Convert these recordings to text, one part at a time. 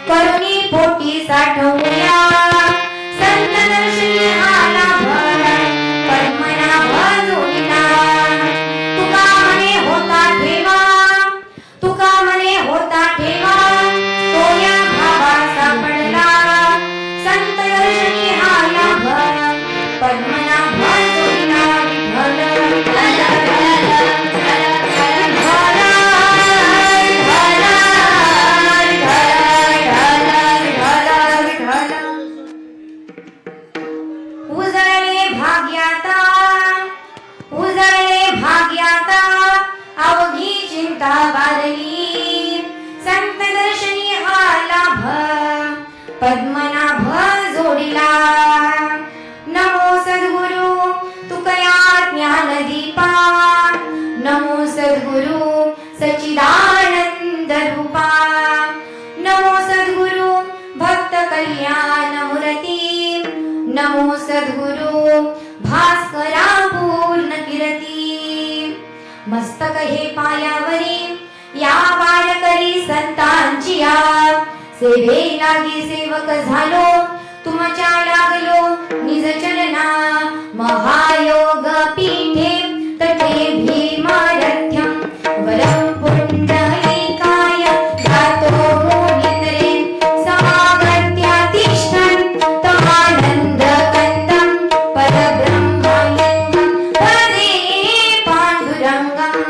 करुणी पोटी साठवूया संत दर्शनी आला भर पद्मनाभ जोडीला तुका म्हणे होता ठेवा तुका म्हणे होता ठेवा तो या भावा सापडला संत दर्शनी आला भर पद्मनाभ जोडीला उजळले भाग्याता अवघी चिंता वारली संत दर्शनी आला पद्मनाभ जोडीला नमो सद्गुरु तुकया ज्ञान दीपा नमो सद्गुरु सच्चिदानंद रूपा नमो सद्गुरु भक्त कल्याण मूर्ती नमो सद्गुरु भास्करा पूर्ण कीर्ती मस्तक हे पायावरी या वारकरी संतांची या सेवे लागी सेवक झालो तुमच्या लागलो निज चरणा महायोग पीठे तटे भीमारथ्यम वरम पुंडलिकाय गातो मुनिंद्रे समागत्या तिष्ठन् तमानंद कंदं परब्रह्मलिंगं वदे पांडुरंगं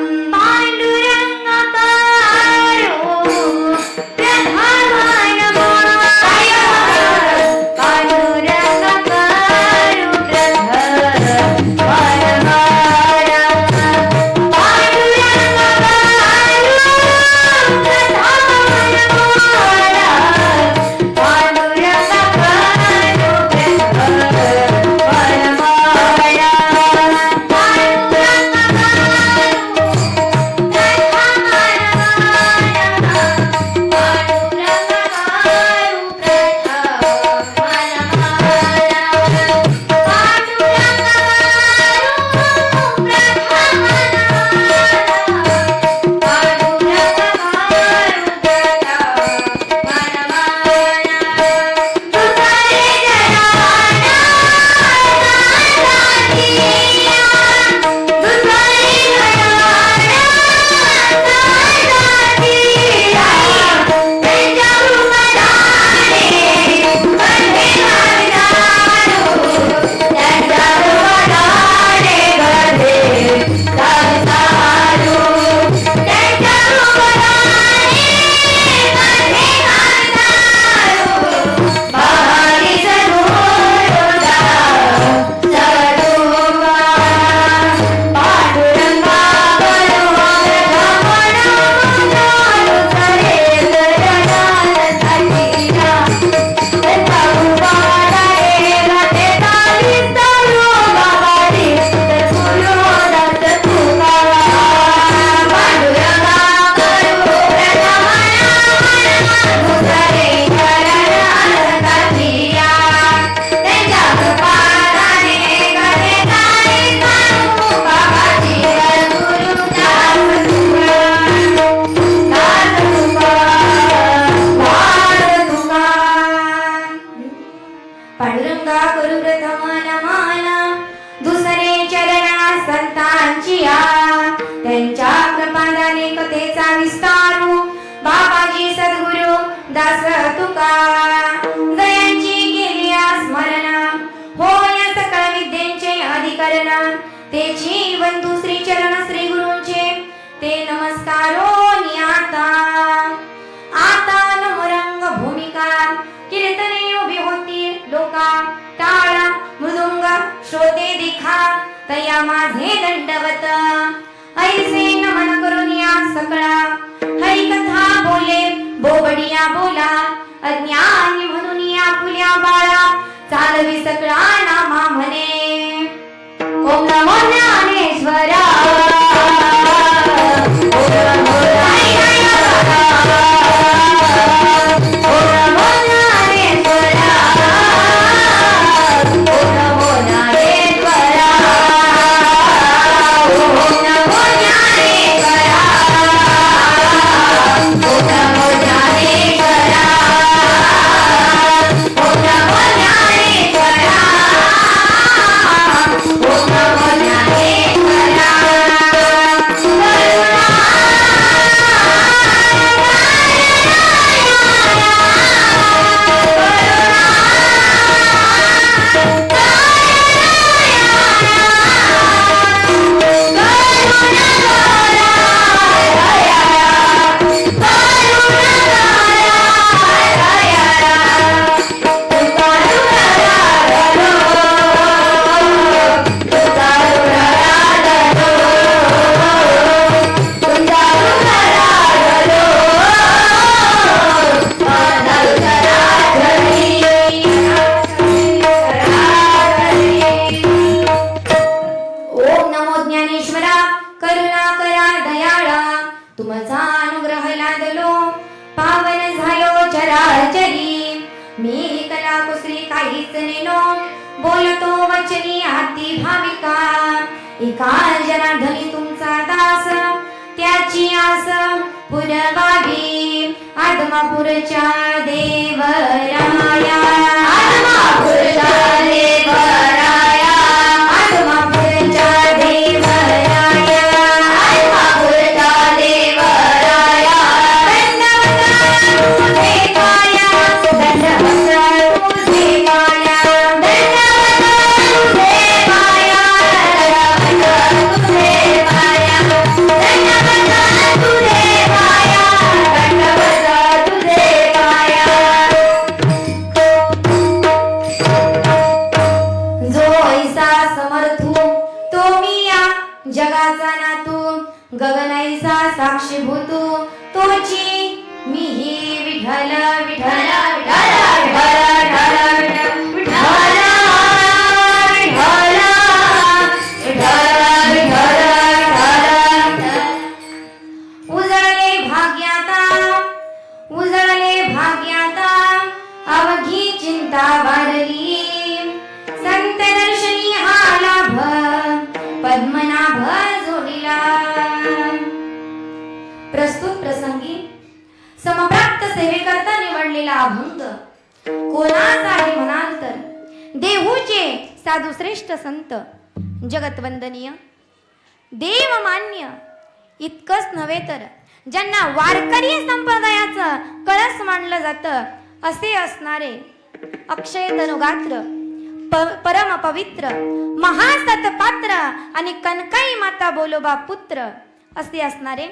दास तुका दयांची केली स्मरण होय सकळ विद्येचे अधिकरण तेची बंधू श्री चरण श्री गुरूंचे ते नमस्कारो नियाता आता नमरंग भूमिका कीर्तने उभी होती लोका टाळ मृदुंग श्रोते दिखा तया माझे दंडवत ऐसे नमन करून या सकळा हरी कथा बोले बोबडिया बोला अज्ञानी म्हणून या फुल्या बाळा चालवी सकळा नामा म्हणे ओम नमो ज्ञानेश्वरा Jai नमो ज्ञानेश्वरा करुणा करा दयाळा तुमचा अनुग्रह लादलो पावन झालो चराचरी मी कला कुसरी काहीच नेनो बोलतो वचनी हाती भाविका एका जनार्दनी तुमचा दास त्याची आस पुरवावी आदमापूरच्या देवराया आदमापूरच्या देवराया आदमापूरच्या देवराया आदमापूरच्या देवराया दंडवत तुझे पाया दंडवत तुझे पाया दंडवत तुझे पाया दंडवत तुझे पाया दंडवत तुझे पाया दंडवत तुझे पाया जो ऐसा समर्थू तो मी या जगाचा नातू गगनाईसा साक्षीभूतू तोची मी ही विठ्ठल विठ्ठल विठ्ठल विठ्ठल विठ्ठल विठ्ठल विठ्ठल उजळले भाग्याता उजळले भाग्याता अवघी चिंता वारली संत दर्शनी हा लाभ पद्मनाभ जोडिला प्रस्तुत प्रसंगी समप्राप्त सेवेकरता निवडलेला अभंग कोणाचा आहे म्हणाल तर देहूचे साधू श्रेष्ठ संत जगतवंदनीय देवमान्य इतकंच नव्हे तर ज्यांना वारकरी संप्रदायाचं कळस मानलं जातं असे असणारे अक्षय तनुगात्र परम पवित्र महासतपात्र आणि कनकाई माता बोलोबा पुत्र असे असणारे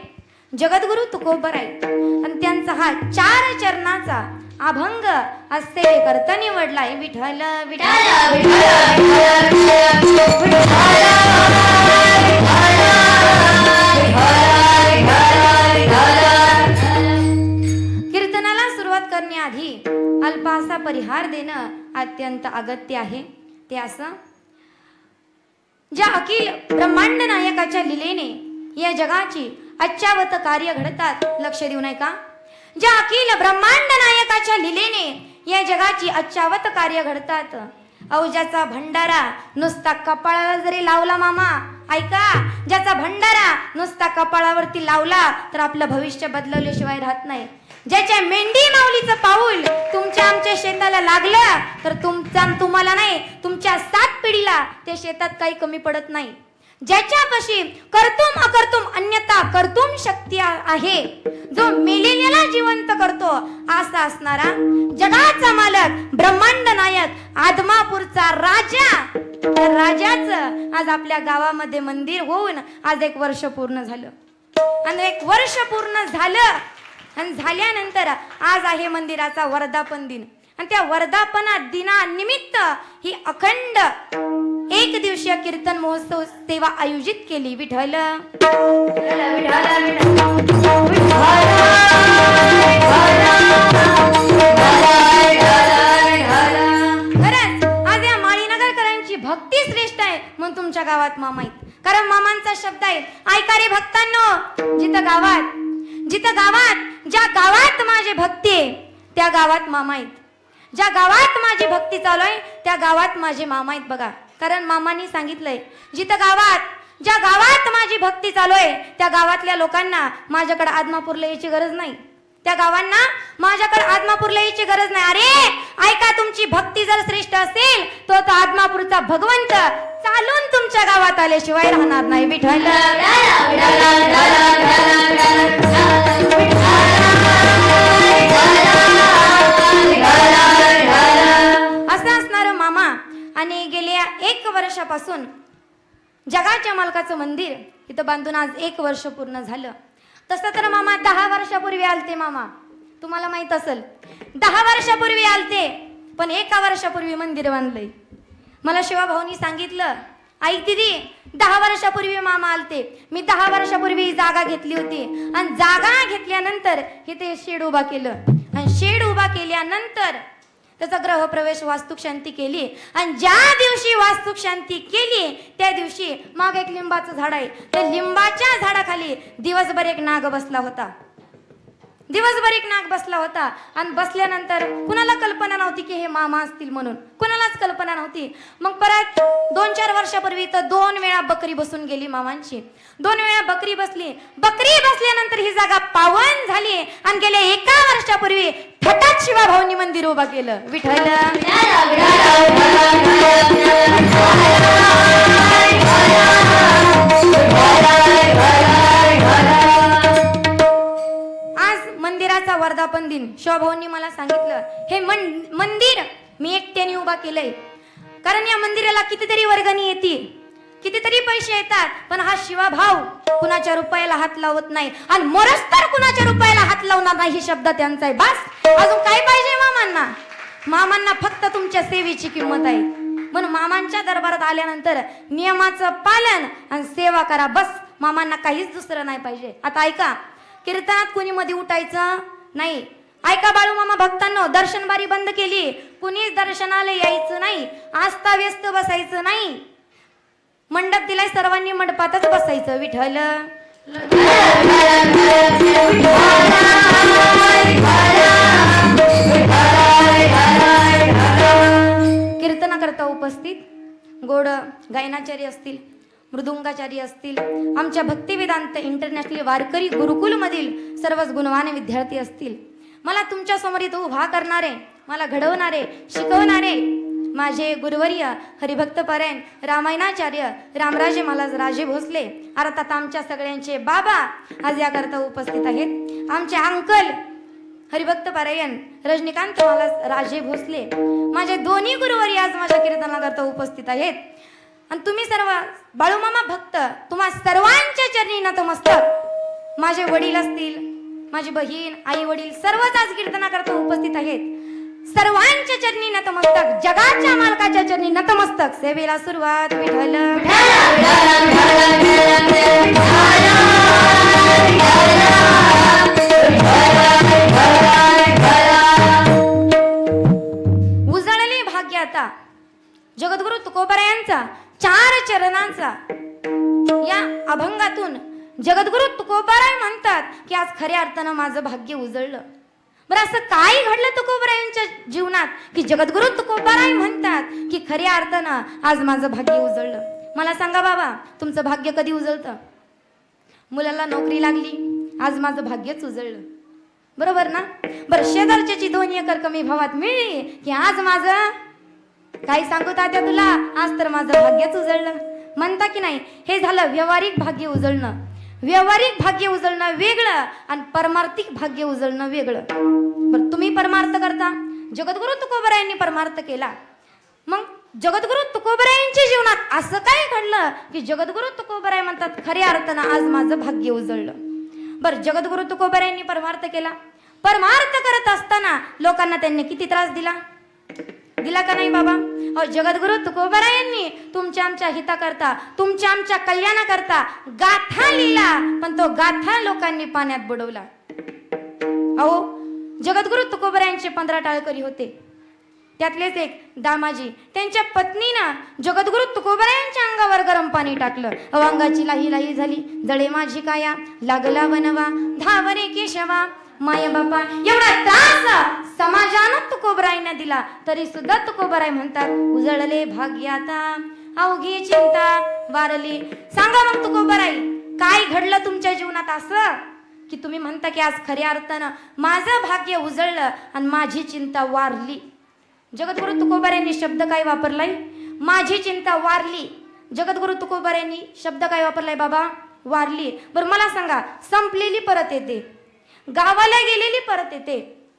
जगद्गुरु तुकोबराय आणि त्यांचा हा 4 चरणाचा अभंग आज सेवेकरता निवडलाय विठ्ठल विठ्ठल कीर्तनाला सुरुवात करण्याआधी अल्पासा परिहार देणं अत्यंत अगत्य आहे ते असं ज्या अखिल ब्रह्मांड नायकाच्या लीलेने या जगाची अच्छावत कार्य घडतात लक्ष देऊ नये का ज्या अखिल ब्रह्मांड नायकाच्या लीलेने या जगाची अच्छावत कार्य घडतात अवजाचा भंडारा नुसता कपाळाला जरी लावला मामा ऐका ज्याचा भंडारा नुसता कपाळावरती लावला तर आपलं भविष्य बदलवल्याशिवाय राहत नाही ज्याच्या मेंढी माऊलीचं पाऊल तुमच्या आमच्या शेताला लागलं तर तुम्हाला नाही तुमच्या 7 पिढीला ते शेतात काही कमी पडत नाही ज्याच्यापाशी कर्तुम अकर्तुम अन्यथा कर्तुम शक्ती आहे जो मेलेल्याला जिवंत करतो असा असणारा जगाचा मालक ब्रह्मांड नायक आदमापूरचा राजा त्या राजाचं आज आपल्या गावामध्ये मंदिर होऊन आज 1 वर्ष पूर्ण झालं आणि 1 वर्ष पूर्ण झालं आणि झाल्यानंतर आज आहे मंदिराचा वर्धापन दिन आणि त्या वर्धापना दिनानिमित्त ही अखंड 1 दिवसीय कीर्तन महोत्सव सेवा आयोजित केली विठ्ठल खरंच आज या माळीनगरकरांची भक्ती श्रेष्ठ आहे म्हणून तुमच्या गावात मामा आहेत कारण मामांचा शब्द आहे ऐका रे भक्तांनो जिथं गावात ज्या गावात माझी भक्ती आहे त्या गावात मामा आहेत ज्या गावात माझी भक्ती चालू आहे त्या गावात माझे मामा आहेत बघा कारण मामांनी सांगितलंय ज्या गावात माझी भक्ती चालू आहे त्या गावातल्या लोकांना माझ्याकडे आदमापूरला यायची गरज नाही त्या गावांना माझ्याकडे आदमापूरला यायची गरज नाही अरे ऐका तुमची भक्ती जर श्रेष्ठ असेल तो आदमापूरचा भगवंत चालून तुमच्या गावात आल्याशिवाय राहणार नाही विठ्ठल असं असणार मामा आणि गेल्या 1 वर्षापासून जगाच्या मालकाचं मंदिर इथं बांधून आज 1 वर्ष पूर्ण झालं तसं तर मामा 10 वर्षापूर्वी आलते मामा तुम्हाला माहित असेल 10 वर्षापूर्वी आलते पण 1 वर्षापूर्वी मंदिर बांधलंय मला शिवाभाऊनी सांगितलं आई दिदी 10 वर्षापूर्वी मामा आलते मी 10 वर्षापूर्वी जागा घेतली होती आणि जागा घेतल्यानंतर इथे शेड उभा केलं आणि शेड उभा केल्यानंतर त्याचा ग्रहप्रवेश वास्तुक शांती केली आणि ज्या दिवशी वास्तुक शांती केली त्या दिवशी माग एक लिंबाचं झाड आहे, त्या लिंबाच्या झाडाखाली दिवसभर एक नाग बसला होता. दिवसभर एक नाग बसला होता आणि बसल्यानंतर कुणाला कल्पना नव्हती की हे मामा असतील म्हणून, कुणालाच कल्पना नव्हती. मग परत 2-4 वर्षापूर्वी तर 2 वेळा बकरी बसून गेली मामांची. 2 वेळा बकरी बसली. बकरी बसल्यानंतर ही जागा पावन झाली आणि गेल्या 1 वर्षापूर्वी थटात शिवाभाऊंनी मंदिर उभा केलं. विठ्ठल मंदिराचा वर्धापन दिन शिवभाऊंनी मला सांगितलं, हे मंदिर मी एकट्याने उभा केलंय, कारण या मंदिराला कितीतरी वर्गणी येते, कितीतरी पैसे येतात, पण हा शिवभाऊ कुणाच्या रुपयाला हात लावत नाही आणि मोरस्तर कुणाच्या रुपयाला हात लावणार नाही, ही शब्द त्यांचा आहे. बस अजून काय पाहिजे मामांना? मामांना फक्त तुमच्या सेवेची किंमत आहे. म्हणून मामांच्या दरबारात आल्यानंतर नियमाचं पालन आणि सेवा करा, बस. मामांना काहीच दुसरं नाही पाहिजे. आता ऐका, कीर्तनात कुणी मध्ये उठायचं नाही. ऐका बाळू मामा भक्तांनो, दर्शन बारी बंद केली, कुणी दर्शनाला यायचं नाही, आस्था व्यस्त बसायचं नाही. मंडप दिलाय, सर्वांनी मंडपातच बसायचं. विठ्ठल कीर्तनाकरता उपस्थित गोड गायनाचार्य असतील, मृदुंगाचार्य असतील, आमच्या भक्तिवेदांत इंटरनॅशनल वारकरी गुरुकुल मधील सर्वच गुणवान विद्यार्थी असतील, मला तुमच्या समोर इथं उभा करणारे, मला घडवणारे, शिकवणारे माझे गुरुवर्य हरिभक्त परायण रामायणाचार्य रामराजे महाराज राजे भोसले, अर्थात आमच्या सगळ्यांचे बाबा आज याकरता उपस्थित आहेत. आमचे अंकल हरिभक्त परायण रजनीकांत महाराज राजे भोसले, माझे दोन्ही गुरुवर्य आज माझ्या कीर्तनाकरता उपस्थित आहेत. आणि तुम्ही सर्व बाळूमामा भक्त, तुम्हा सर्वांच्या चरणी नतमस्तक. माझे वडील असतील, माझी बहीण, आई वडील सर्वच आज कीर्तनाकरता उपस्थित आहेत. सर्वांच्या चरणी नतमस्तक, जगाच्या मालकाच्या चरणी नतमस्तक. सेवेला सुरुवात. विठ्ठल उजळले भाग्य आता जगद्गुरु तुकोबरायांचा 4 चरणांचा. या अभंगातून जगद्गुरु तुकोबराय म्हणतात की आज खऱ्या अर्थानं माझं भाग्य उजळलं. बरं, असं काय घडलं तुकोबरायांच्या जीवनात की जगद्गुरु तुकोबराय म्हणतात की खऱ्या अर्थानं आज माझं भाग्य उजळलं? मला सांगा बाबा, तुमचं भाग्य कधी उजळतं? मुलाला नोकरी लागली, आज माझं भाग्यच उजळलं, बरोबर ना? बरं, शेजारच्याची 2 एकर कमी भावात मिळली की आज माझं, काय सांगू तात्या तुला, आज तर माझं भाग्यच उजळलं म्हणता की नाही? हे झालं व्यावहारिक भाग्य उजळणं. व्यावहारिक भाग्य उजळणं वेगळं आणि परमार्थिक भाग्य उजळणं वेगळं. बरं, तुम्ही परमार्थ करता, जगद्गुरु तुकोबरायांनी परमार्थ केला. मग जगद्गुरु तुकोबरायांच्या जीवनात असं काय घडलं की जगद्गुरु तुकोबराय म्हणतात खऱ्या अर्थानं आज माझं भाग्य उजळलं? बरं, जगद्गुरु तुकोबरायांनी परमार्थ केला. परमार्थ करत असताना लोकांना त्यांनी किती त्रास दिला का नाही बाबा? जगद्गुरु तुकोबरायांनी तुमच्या आमच्या हिताकरता, तुमच्या आमच्या कल्याणाकरता गाथा लिहिला, पण तो गाथा लोकांनी पाण्यात बुडवला. अहो, जगद्गुरु तुकोबरायांचे 15 टाळकरी होते, त्यातलेच एक दामाजी, त्यांच्या पत्नीनं जगद्गुरु तुकोबरायांच्या अंगावर गरम पाणी टाकलं. अवांगाची लाही लाही झाली, जळे माझी काया, लागला वनवा, धावरे केशवा, माय बापा. एवढा त्रास समाजानं तुकोबरायांना दिला, तरी सुद्धा तुकोबराय म्हणतात उजळले भाग्य आता, अवघी चिंता वारली. सांगा मग तुकोबराय, काय घडलं तुमच्या जीवनात असं की तुम्ही म्हणता की आज खऱ्या अर्थानं माझं भाग्य उजळलं आणि माझी चिंता वारली? जगद्गुरु तुकोबरायांनी शब्द काय वापरलाय? माझी चिंता वारली. जगद्गुरु तुकोबरायांनी शब्द काय वापरलाय बाबा? वारली. बरं, मला सांगा, संपलेली परत येते, गावाला गेलेली परत येते,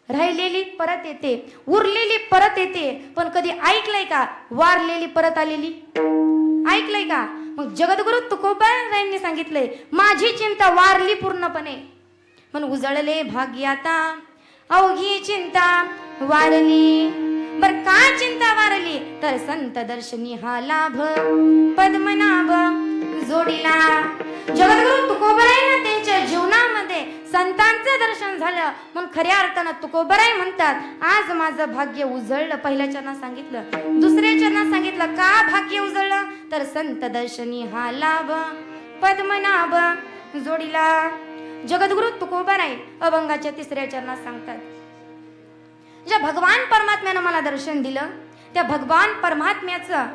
राहिलेली परत येते, उरलेली परत येते, पण कधी ऐकलंय का वारलेली परत आलेली? ऐकलंय का? मग जगद्गुरु तुकोबरायांनी सांगितलंय माझी चिंता वारली पूर्णपणे, म्हणून उजळले भाग्य आता, अवघी चिंता वारली. बर, का चिंता वारली? तर संत दर्शनी हा लाभ पद्मनाभ जोडीला. जगद्गुरु तुकोबरायांना त्यांच्या जीवनामध्ये संतांचं दर्शन झालं म्हणून खऱ्या अर्थानं तुकोबराय म्हणतात आज माझं भाग्य उजळलं. पहिल्या चरणात सांगितलं, दुसऱ्या चरणात सांगितलं का भाग्य उजळलं, तर संत दर्शनी हा लाभ पद्मनाभ जोडीला. जगद्गुरु तुकोबराय अभंगाच्या तिसऱ्या चरणात सांगतात, ज्या भगवान परमात्म्यानं मला दर्शन दिलं त्या भगवान परमात्म्याचं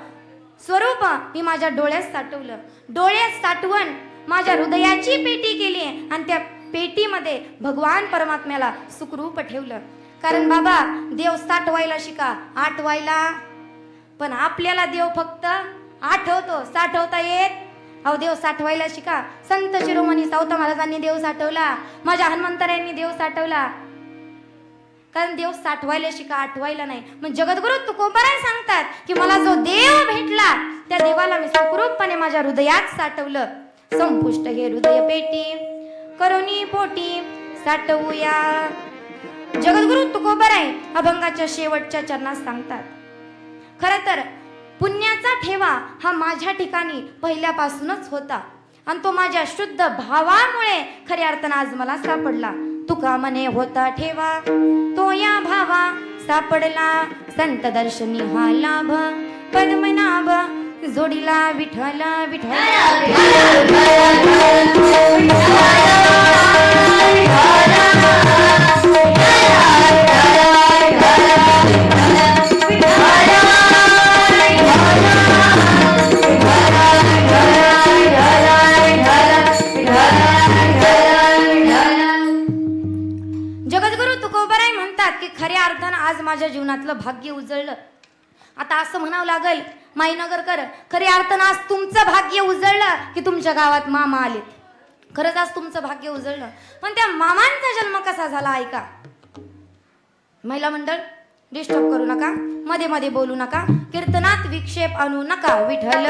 स्वरूप मी माझ्या डोळ्यात साठवलं. डोळ्यात साठवण माझ्या हृदयाची पेटी केली आणि त्या पेटीमध्ये भगवान परमात्म्याला सुखरूप ठेवलं. कारण बाबा देव साठवायला शिका, आठवायला. पण आपल्याला देव फक्त आठवतो, साठवता येत. अहो देव साठवायला शिका. संत शिरोमणी सावता महाराजांनी देव साठवला, माझ्या हनुमंतरायांनी देव साठवला. कारण देव साठवायला शिका, आठवायला नाही. मग जगद्गुरु तुकोबराय सांगतात की मला जो देव भेटला त्या देवाला मी सुखरूपपणे माझ्या हृदयात साठवलं. संपुष्ट हे हृदय पेटी करुणी पोटी साठवूया. जगद्गुरु तुकोबराय अभंगाच्या शेवटच्या चरणात सांगतात, खरं तर पुण्याचा ठेवा हा माझ्या ठिकाणी पहिल्यापासूनच होता आणि तो माझ्या शुद्ध भावामुळे खऱ्या अर्थानं आज मला सापडला. तुका मने होता ठेवा तो या भावा सापडला. संत दर्शनी हा लाभ पद्मनाभ जोडीला. विठ्ठल विठ्ठल खऱ्या अर्थानं आज माझ्या जीवनातलं भाग्य उजळलं. आता असं म्हणावं लागेल माईनगरकर, खऱ्या अर्थानं आज तुमचं भाग्य उजळलं की तुमच्या गावात मामा आले. खरंच आज तुमचं भाग्य उजळलं. पण त्या मामांचा जन्म कसा झाला ऐका. महिला मंडळ डिस्टर्ब करू नका, मध्ये मध्ये बोलू नका, कीर्तनात विक्षेप आणू नका. विठ्ठल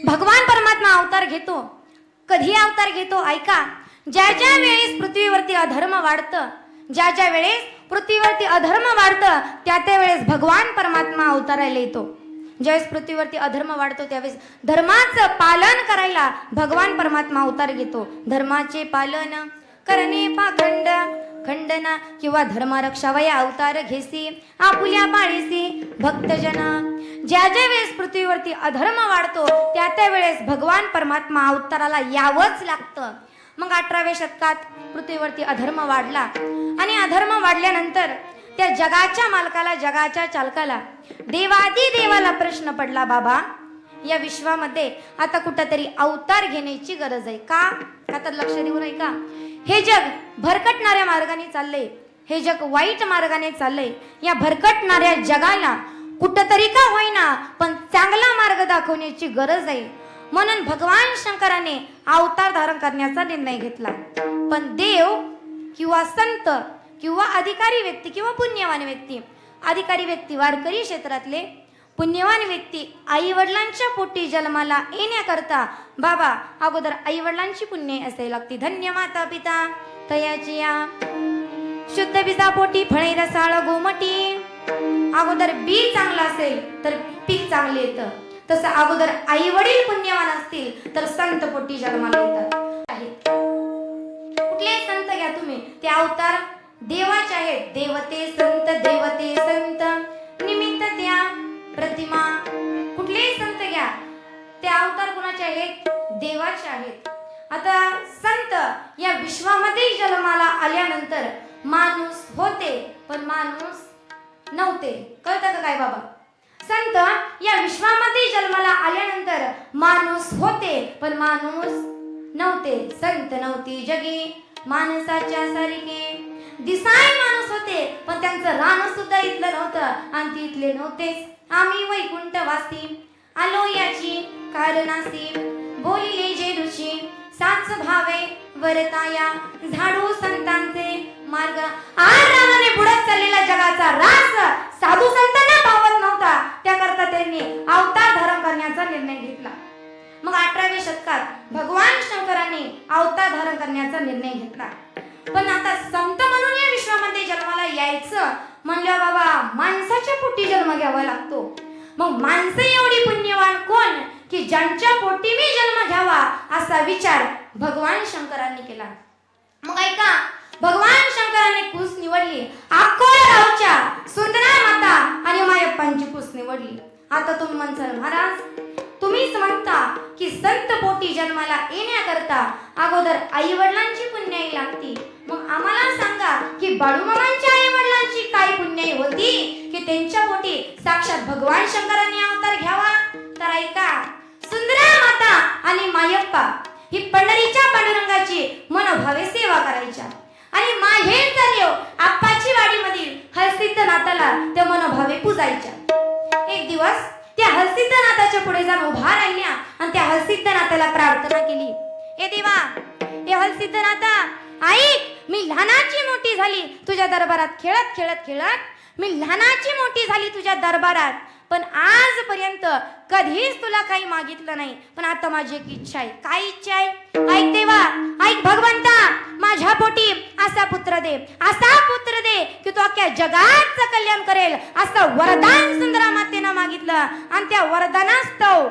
भगवान परमात्मा अवतार घेतो. कधी अवतार घेतो ऐका. ज्या ज्या वेळेस पृथ्वीवरती अधर्म वाढतं, ज्या ज्या वेळेस पृथ्वीवरती अधर्म वाढतं त्या त्या वेळेस भगवान परमात्मा अवतारायला येतो. ज्यावेळेस पृथ्वीवरती अधर्म वाढतो त्यावेळेस धर्माचं पालन करायला भगवान परमात्मा अवतार घेतो. धर्माचे पालन करणे पाखंड खंडना किंवा धर्मरक्षावया अवतार घेसी आपुल्या पाळीसी भक्तजन. ज्या ज्या वेळेस पृथ्वीवरती अधर्म वाढतो त्या त्या वेळेस भगवान परमात्मा अवताराला यावंच लागतं. मग 18व्या शतकात पृथ्वीवरती अधर्म वाढला आणि अधर्म वाढल्यानंतर त्या जगाच्या मालकाला, जगाच्या चालकाला, देवादी देवाला प्रश्न पडला, बाबा या विश्वामध्ये आता कुठंतरी अवतार घेण्याची गरज आहे का? तर लक्ष देऊ नये का, हे जग भरकटणाऱ्या मार्गाने चाललंय, हे जग वाईट मार्गाने चाललंय. या भरकटणाऱ्या जगाला कुठंतरी का होईना पण चांगला मार्ग दाखवण्याची गरज आहे. म्हणून भगवान शंकराने अवतार धारण करण्याचा निर्णय घेतला. पण देव किंवा संत किंवा अधिकारी व्यक्ती किंवा पुण्यवान व्यक्ती, अधिकारी व्यक्ती वारकरी क्षेत्रातले, पुण्यवान व्यक्ती आई वडिलांच्या पोटी जन्माला येण्याकरता बाबा अगोदर आई वडिलांची पुण्य असावी लागते. धन्य माता पिता तयाची या शुद्ध बीजा पोटी फळे रसाळ गोमटी. अगोदर बी चांगला असेल तर पीक चांगले येतं. तसं अगोदर आई वडील पुण्यवान असतील तर संत पोटी जन्माला येतात. कुठले संत घ्या तुम्ही, ते अवतार देवाचे आहेत. देवते संत, देवते संत, निमित्त त्या प्रतिमा. कुठलेही संत घ्या, ते अवतार कुणाचे आहेत? देवाचे आहेत. आता संत या विश्वामध्ये जन्माला आल्यानंतर माणूस होते पण माणूस नव्हते. कळतं का काय बाबा? संत या विश्वामध्ये जन्माला आल्यानंतर माणूस होते पण माणूस नव्हते. संत नव्हती जगी माणसाच्या सारखे, दिसाय माणूस होते पण त्यांचं रान सुद्धा इथलं नव्हतं आणि ती इथले नव्हतेच. आम्ही वैकुंठ वासी आलो याची कारणासी, बोलिले जे ऋषी साच भावे वरताया, झाडू संतांचे मार्ग. रानाने बुडत चाललेला जगाचा रास साधू संतांना भावत नव्हता, त्याकरता त्यांनी अवतार धारण करण्याचा निर्णय घेतला. मग 18व्या शतकात भगवान शंकरांनी अवतार धारण करण्याचा निर्णय घेतला. पण आता संत म्हणून या विश्वामध्ये जन्माला यायचं म्हणलं बाबा माणसाच्या पोटी जन्म घ्यावा लागतो. मग माणसं एवढी पुण्यवान कोण की ज्यांच्या पोटी मी जन्म घ्यावा असा विचार भगवान शंकरांनी केला. मग ऐका, भगवान शंकराने कुस निवडली. अकोला गावच्या सुंदरा माता आणि मायप्पांची कुस निवडली. आता तुम्ही म्हणसाल महाराज तुम्हीच म्हणता की संत पोटी जन्माला येण्याकरता अगोदर आई वडिलांची पुण्याई लागती. मग आम्हाला सांगा की बाळूमामांच्या आई वडिलांची काय पुण्याई होती की त्यांच्या पोटी साक्षात भगवान शंकरांनी अवतार घ्यावा. तर ऐका, सुंदरा माता आणि मायप्पा ही पंढरीच्या पांडुरंगाची मनोभावे सेवा करायच्या आणि माहेर झाली आप्पाची वाडीमधील हरसिद्धनाथाला त्या मनोभावे पूजायच्या. एक दिवस त्या हरसिद्धनाथाच्या पुढे जाऊन उभा राहिल्या आणि त्या हरसिद्धनाथाला प्रार्थना केली. हे देवा, हे हरसिद्धनाथा ऐक, मी लहानाची मोठी झाली तुझ्या दरबारात खेळत खेळत खेळत मी लहानाची मोठी झाली तुझ्या दरबारात, पण आजपर्यंत कधीच तुला काही मागितलं नाही. पण आता माझी एक इच्छा आहे. काय इच्छा आहे? ऐक देवा, ऐक भगवंता, माझ्या पोटी असा पुत्र दे, असा पुत्र दे की तो अख्ख्या जगाचं कल्याण करेल असं वरदान सुंदरा मातेनं मागितलं. आणि त्या वरदानास्तव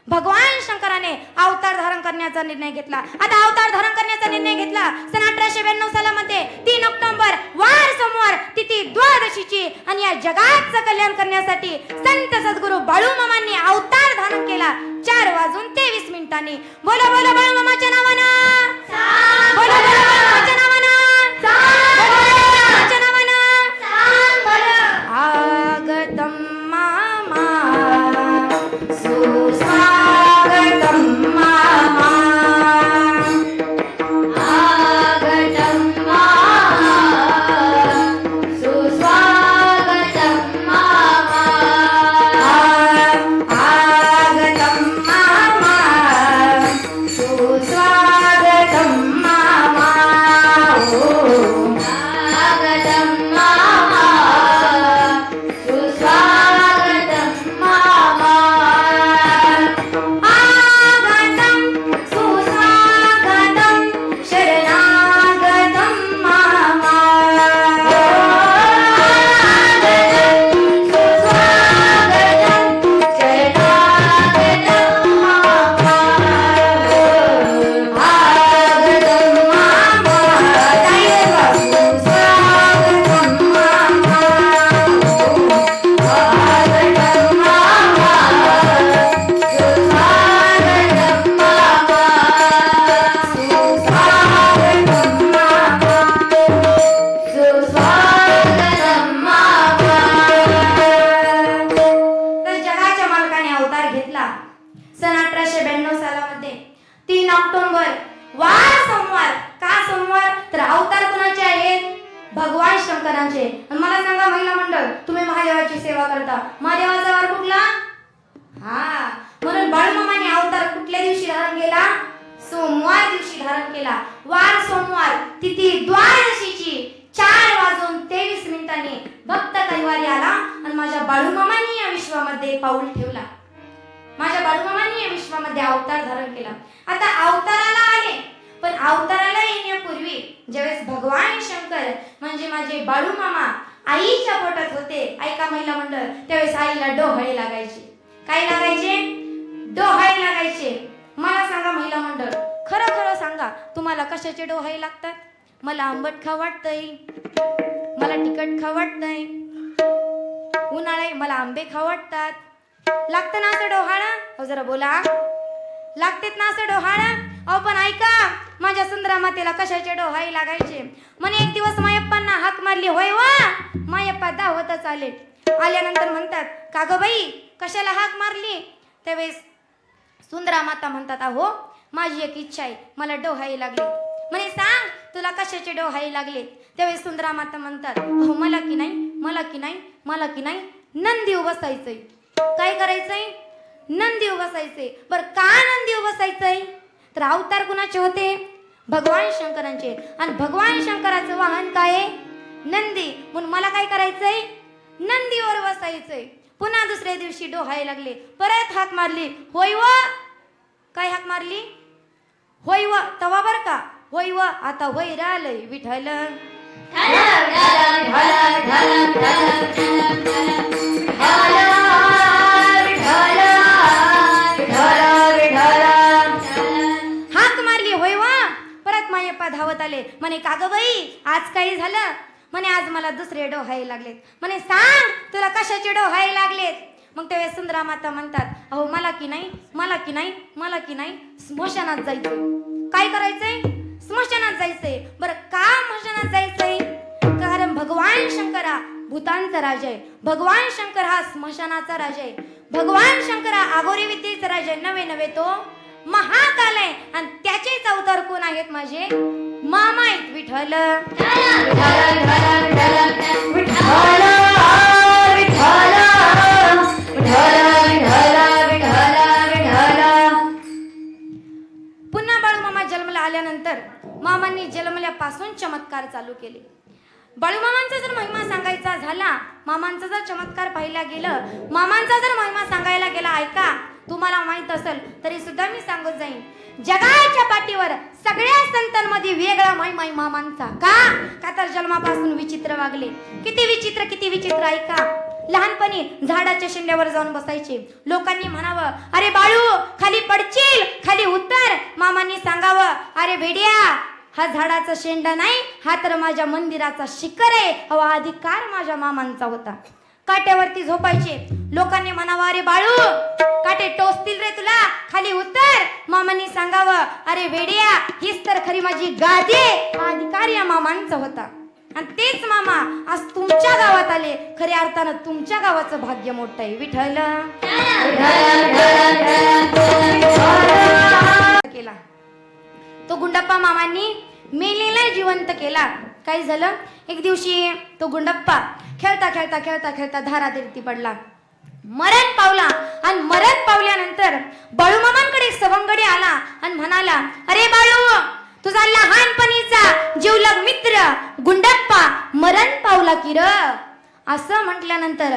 भगवान शंकराने अवतार धारण करण्याचा निर्णय घेतला. आता अवतार धारण करण्याचा निर्णय घेतला सन 1892 सालामध्ये 3 ऑक्टोबर वार सोमवार तिथी द्वादशीची. आणि या जगाचं कल्याण करण्यासाठी संत सद्गुरू बाळूमामांनी अवतार धारण केला 4:23 बोला बोला बाळूमामाच्या नावानं, बोला बोला बाळूमामाच्या नावानं, बोला बाळूमामाच्या नावानं. आगतम मामा सुस्वागतम मामा, आगतम मामा सुस्वागतम मामा, आगतम मामा सुस्वागतम मामा, आगतम मामा सुस्वागतम मामा, आगतम सुस्वागतम शरणागतम मामा, आगतम सुस्वागतम शरणागतम मामा, आगतम मामा दैव सुस्वागतम मामा, आगतम मामा सुस्वागतम मामा, सुस्वागतम मामा, सुस्वागतम मामा. तर जगाच्या मालकाने अवतार घेतला सन 1892 सालामध्ये 3 ऑक्टोबर वार सोमवार. का सोमवार? तर अवतार कुणाचे आहेत? भगवान शंकरांचे. आणि मला सांगा महिला मंडळ, तुम्ही महादेवाची सेवा करता, महादेवाचा वार कुठला? हा, म्हणून बाळूमामाने अवतार कुठल्या दिवशी धारण केला? सोमवार दिवशी धारण केला. वार सोमवार तिथी द्वादशीची 4:23 भक्त कैवारी आला आणि माझ्या बाळूमामांनी या विश्वामध्ये पाऊल ठेवला. माझ्या बाळूमामांनी या विश्वामध्ये अवतार धारण केला. आता अवताराला आले, पण अवताराला येण्यापूर्वी ज्यावेळेस भगवान शंकर म्हणजे माझे बाळूमामा आईच्या पोटात होते, ऐका महिला मंडळ, त्यावेळेस आईला डोहाळे लागायचे. काय लागायचे? डोहाळे लागायचे. मला सांगा महिला मंडळ, खरं खरं सांगा, तुम्हाला कशाचे डोहाळे लागतात? मला आंबट खाऊ वाटतंय, मला तिखट खाऊ वाटतंय, उन्हाळा मला आंबे खाऊ वाटतात. लागतं ना असं डोहाळा? हो जरा बोला, लागतेत ना असं डोहाळा? अहो पण ऐका, माझ्या सुंदरा मातेला कशाचे डोहाळे लागायचे. म्हणे एक दिवस मायप्पांना हाक मारली. होय वा, मायप्पा धावतच आले. आल्यानंतर म्हणतात, का गं बाई कशाला हाक मारली? त्यावेळेस सुंदरा माता म्हणतात, अहो माझी एक इच्छा आहे, मला डोहाळे लागले. म्हणे सांग तुला कशाचे डोहाळे लागले? त्यावेळेस सुंदरा माता म्हणतात, अहो मला की नाही नंदी बसायचंय. काय करायचंय? नंदी बसायचंय. बर का नंदी बसायचंय? तर अवतार कुणाचे होते? भगवान शंकरांचे. आणि भगवान शंकराचं वाहन काय आहे? नंदी. म्हणून मला काय करायचंय? नंदीवर बसायचंय. पुन्हा दुसऱ्या दिवशी डोहाळे लागले. परत हाक मारली. होय व. काय हाक मारली? होय व. तवा बर का होय व. आता होय राहिलंय विठ्ठल. म्हणे का ग बाई आज काही झालं? म्हणे आज मला दुसरे डोहायला लागलेत. म्हणे सांग तुला कशाचे डोहायला लागलेत? मग तेव्हा सुंदरा माता म्हणतात, अहो मला की नाही स्मशानात जायचं. काय करायचंय? स्मशानात जायचंय. बरं का स्मशानात जायचंय? कारण भगवान शंकर हा भूतांचा राजा आहे. भगवान शंकर हा स्मशानाचा राजा आहे. भगवान शंकर हा आगोरी विद्येचा राजा आहे. नवे तो महाकाल आहे. आणि त्याचेच अवतार कोण आहेत? माझे मामा आहेत. विठ्ठल पुन्हा बाळूमामा जन्मला आल्यानंतर मामांनी जन्मल्यापासून चमत्कार चालू केले. बाळूमामांचा जर महिमा सांगायचा झाला, मामांचा जर चमत्कार पाहिला गेलं, मामांचा जर महिमा सांगायला गेला, ऐका तुम्हाला माहित असेल तरी सुद्धा मी सांगत जाईन. जगाच्या पाठीवर सगळ्या संतांमध्ये वेगळा महिमा मामांचा. का तर जन्मापासून विचित्र वागले. किती विचित्र ऐका. लहानपणी झाडाच्या शेंड्यावर जाऊन बसायचे. लोकांनी म्हणावं, अरे बाळू खाली पडशील, खाली उतर. मामांनी सांगावं, अरे भेड्या हा झाडाचा शेंडा नाही, हा तर माझ्या मंदिराचा शिखर आहे. हा अधिकार माझ्या मामांचा होता. काट्यावरती झोपायचे. लोकांनी म्हणावं, अरे बाळू काटे टोचतील रे तुला, खाली उतर. मामांनी सांगावं, अरे वेड्या हीच तर खरी माझी गादी आहे. हा अधिकार या मामांचा होता. आणि तेच मामा आज तुमच्या गावात आले. खऱ्या अर्थानं तुमच्या गावाचं भाग्य मोठं आहे. विठ्ठल केला तो गुंडप्पा मामांनी मेलेला जिवंत केला. काय झालं? एक दिवशी तो गुंडप्पा खेळता धारातीर्थी पडला, मरण पावला. आणि मरण पावल्यानंतर बाळूमामांकडे सवंगडी आला आणि म्हणाला, अरे बाळू तुझा लहानपणीचा जीवलग मित्र गुंडप्पा मरण पावला की र. असं म्हटल्यानंतर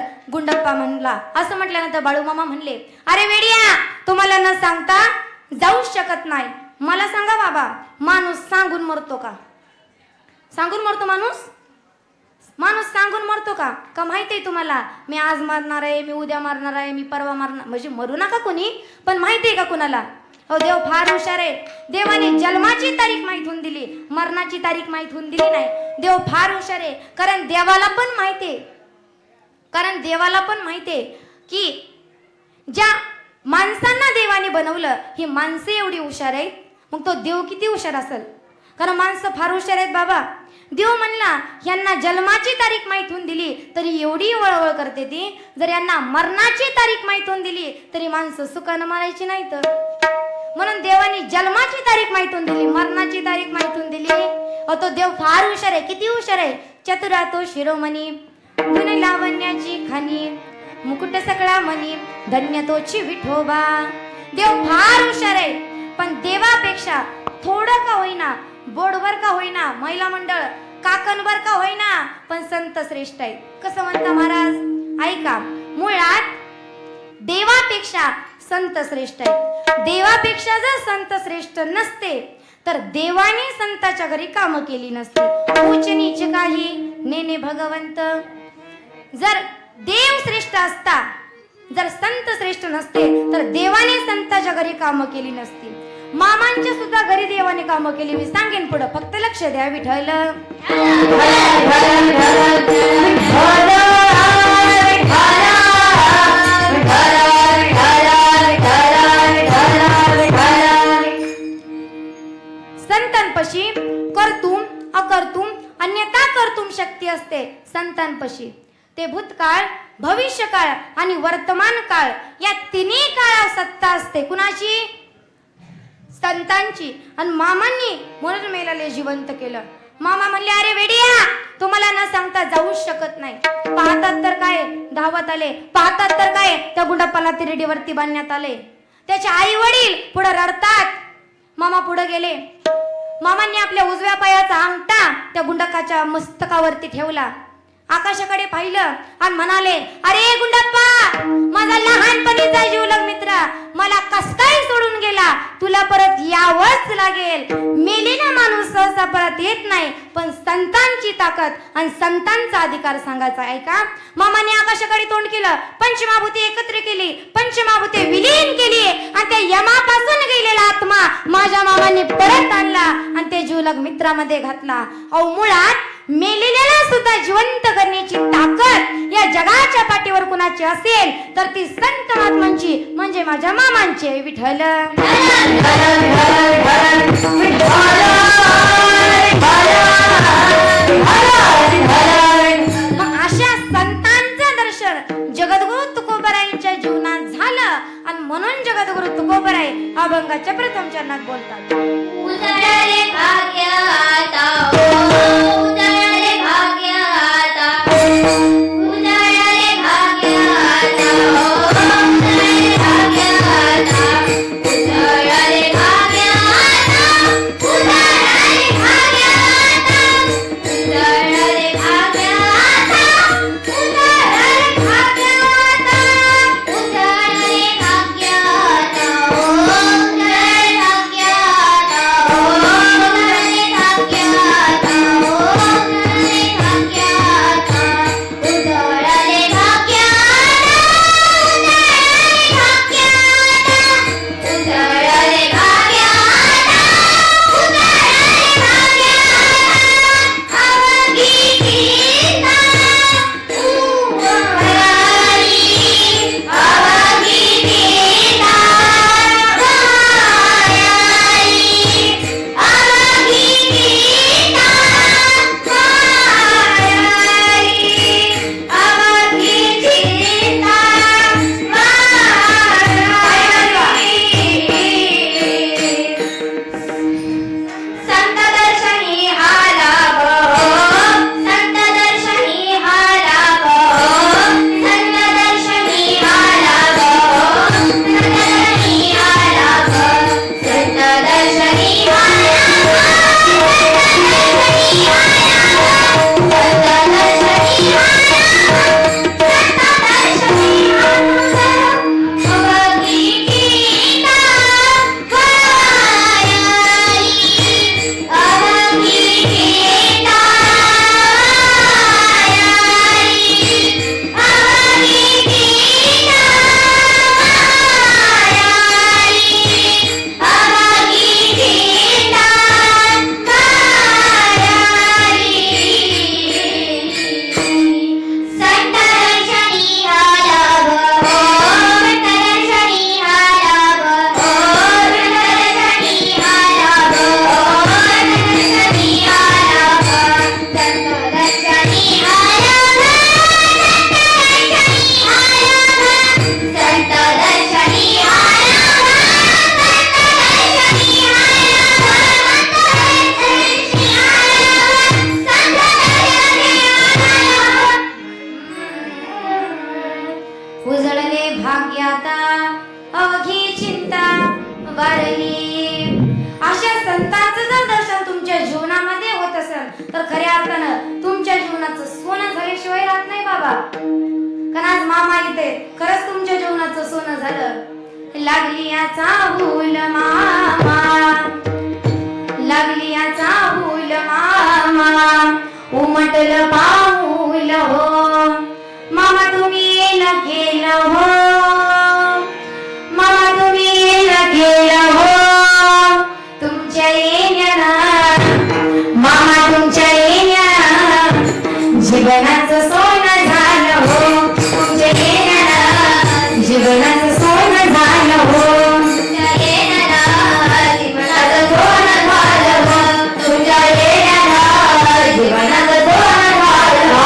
बाळूमामा म्हणले, अरे वेड्या तुम्हाला न सांगता जाऊ शकत नाही. मला सांगा बाबा, माणूस सांगून मरतो का? सांगून मरतो माणूस सांगून मरतो का? का माहितीये तुम्हाला, मी आज मारणार आहे, मी उद्या मारणार आहे, मी परवा मारणार, म्हणजे मरू नका कोणी, पण माहितीये का कुणाला? अहो देव फार हुशार आहे. देवाने जन्माची तारीख माहीत होऊन दिली, मरणाची तारीख माहीत होऊन दिली नाही. देव फार हुशार आहे. कारण देवाला पण माहितीये की ज्या माणसांना देवाने बनवलं, ही माणसं एवढी हुशार आहेत, मग तो देव किती हुशार असेल. कारण माणसं फार हुशार आहेत बाबा. देव म्हणला यांना जन्माची तारीख माहीत होऊन दिली तरी एवढी वळवळ करते ती, जर यांना मरणाची तारीख माहीत होऊन दिली तरी माणसं सुखानं मारायची नाहीत. म्हणून देवाने जन्माची तारीख माहीत होऊन दिली, मरणाची तारीख माहीत होऊन दिली. तो देव फार हुशार आहे. किती हुशार आहे? चतुरा तो शिरोमणी, गुण लावण्याची खाणी, मुकुट सकळा मणी, धन्य तोची विठोबा. देव फार हुशार आहे. पण देवापेक्षा थोडं का होईना, बोर्डवर का होईना, महिला मंडळ काकणवर का होईना, पण संत श्रेष्ठ आहे. कसं म्हणता महाराज? ऐका, मुळात देवापेक्षा संत श्रेष्ठ आहे. देवापेक्षा जर संत श्रेष्ठ नसते तर देवाने संताच्या घरी कामं केली नसते. उच्च नीच काही नेने भगवंत. जर देव श्रेष्ठ असता, जर संत श्रेष्ठ नसते तर देवाने संताच्या घरी कामं केली नसती. मामांच्या सुद्धा घरी देवाने कामं केली. मी सांगेन पुढं, फक्त लक्ष द्या. विठ्ठल संतांपाशी कर्तुम अकर्तुम अन्यथा कर्तुम शक्ती असते. संतांपाशी ते भूतकाळ, भविष्यकाळ आणि वर्तमान काळ या तिन्ही काळात सत्ता असते. कुणाची? संतांची. आणि मामांनी म्हणून मेलेले जिवंत केलं. मामा म्हणले, अरे वेडिया तुम्हाला न सांगता जाऊ शकत नाही. पाहतात तर काय धावत आले, पाहतात तर काय त्या गुंडप्पाला तिरडीवरती बांधण्यात आले. त्याचे आई वडील पुढे रडतात. मामा पुढे गेले. मामांनी आपल्या उजव्या पायाचा अंगठा त्या गुंडकाच्या मस्तकावरती ठेवला आकाशाकडे पाहिलं आणि म्हणाले, अरे गुंडप्पा, माझा लहानपणीचा जीवलग मित्र मला कस काय सोडून गेला, तुला परत यावंच लागेल. मेलेला माणूस सहसा परत येत नाही, पण संतांची ताकद आणि संतांचा अधिकार सांगायचा आहे का. मामाने आकाशाकडे तोंड केलं, पंचमहाभूते एकत्र केली, पंचमहाभूते विलीन केली आणि त्या यमापासून गेलेला आत्मा माझ्या मामाने परत आणला आणि ते जीवलग मित्रामध्ये घातला. अहो, मुळात मेलेल्याला सुद्धा जिवंत करण्याची ताकद या जगाच्या पाठीवर कुणाची असेल तर ती संत महात्मांची, म्हणजे माझ्या मामांची. विठ्ठल अशा संतांचं दर्शन जगद्गुरु तुकोबरायांच्या जीवनात झालं आणि म्हणून जगद्गुरु तुकोबराय अभंगाच्या प्रथम चरणात बोलतात, उजळले भाग्य आता, ओ उजळले भाग्य आता, उजळले भाग्य आता, ओ उजळले भाग्य आता, उजळले भाग्य आता, उजळले भाग्य आता, उजळले भाग्य आता, उजळले भाग्य आता, उजळले भाग्य आता, ओ उजळले भाग्य आता, ओ उजळले भाग्य आता, ओ उजळले भाग्य आता, उजळले भाग्य आता, उजळले भाग्य आता, उजळले भाग्य आता, अवघी गीता उमराई, अवघी गीता मायाई, अवघी गीता मायाई, अवघी गीता मायाई. संत दर्शनी आला गो, संत दर्शनी आला गो, संत दर्शनी आला गो, संत दर्शनी आला गो, संत दर्शनी आला गो, संत दर्शनी आला गो, संत दर्शनी आला गो, अवघी गीता मायाई, अवघी गीता मायाई, अवघी गीता मायाई, अवघी गीता मायाई. संत दर्शनी आला गो, संत दर्शनी आला गो, संत दर्शनी आला गो, संत दर्शनी आला गो, संत दर्शनी आला गो, संत दर्शनी आला गो, संत दर्शनी उजळले भाग्याता अवघी चिंता वारली. अशा संतांचं जर दर्शन तुमच्या जीवनामध्ये होत असेल तर खऱ्या अर्थानं तुमच्या जीवनाचं सोनं झाल्याशिवाय राहत नाही बाबा. कारण आज मामा इथे खरंच तुमच्या जीवनाचं सोनं झालं. लागली याचा भूल मामा, लागली याचा भूल मामा, उमटलं पाऊल हो मामा तुम्ही न केलं हो, मामा तुम्ही न केलं हो, तुमच्या येण्यानं मामा तुमच्या येण्यानं जीवनाचं सोनं झालं हो, तुमच्या येण्यानं जीवनाचं सोनं झालं हो, तुमच्या येण्यानं जीवनाचं सोनं झालं हो, तुमच्या येण्यानं जीवनाचं सोनं झालं हो.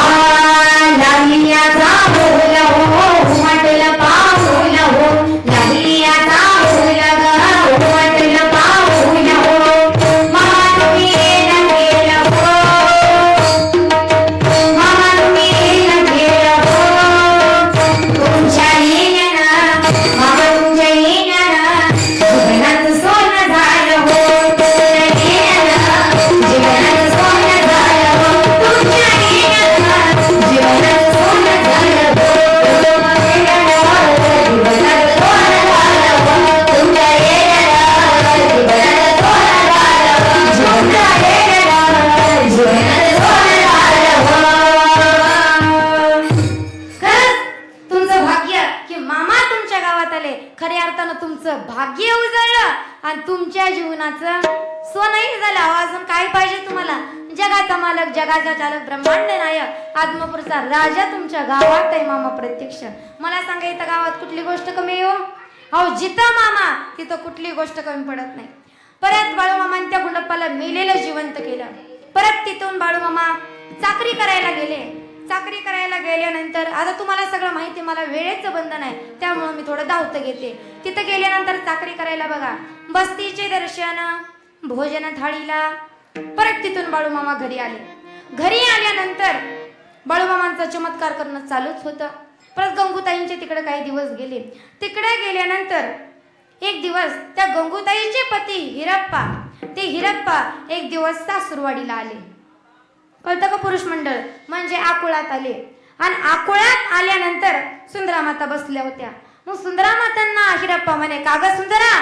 भाग्य उजळलं आणि तुमच्या जीवनाचं सोनही झालं. अजून काय पाहिजे तुम्हाला? जगाचा मालक, जगाचा चालक, ब्रह्मांड नायक, आत्मपुरचा राजा तुमच्या गावात आहे मामा प्रत्यक्ष. मला सांगा, इथं गावात कुठली गोष्ट कमी आहे हो? अहो जिथं मामा तिथं कुठली गोष्ट कमी पडत नाही. परत बाळूमामाने त्या गुंडप्पाला मेलेलं जिवंत केलं. परत तिथून बाळूमामा चाकरी करायला गेले. चाकरी करायला गेल्यानंतर आता तुम्हाला सगळं माहिती, मला वेळेचं बंधन आहे त्यामुळं मी थोडं धावतं घेते. तिथं गेल्यानंतर चाकरी करायला बघा, बस्तीचे दर्शन, भोजन थाळीला. परत तिथून बाळूमामा घरी आले. घरी आल्यानंतर बाळूमामांचा चमत्कार करणं चालूच होतं. परत गंगूताईंचे तिकडे काही दिवस गेले. तिकडे गेल्यानंतर एक दिवस त्या गंगूताईचे पती हिरप्पा, ते हिरप्पा एक दिवस सासूरवाडीला आले. कळतं का? पुरुष मंडळ म्हणजे आकुळात आले. आणि आकुळात आल्यानंतर सुंदरा माता बसल्या होत्या. मग सुंदरा मातांना हिरप्पा म्हणे, का ग सुंदरा,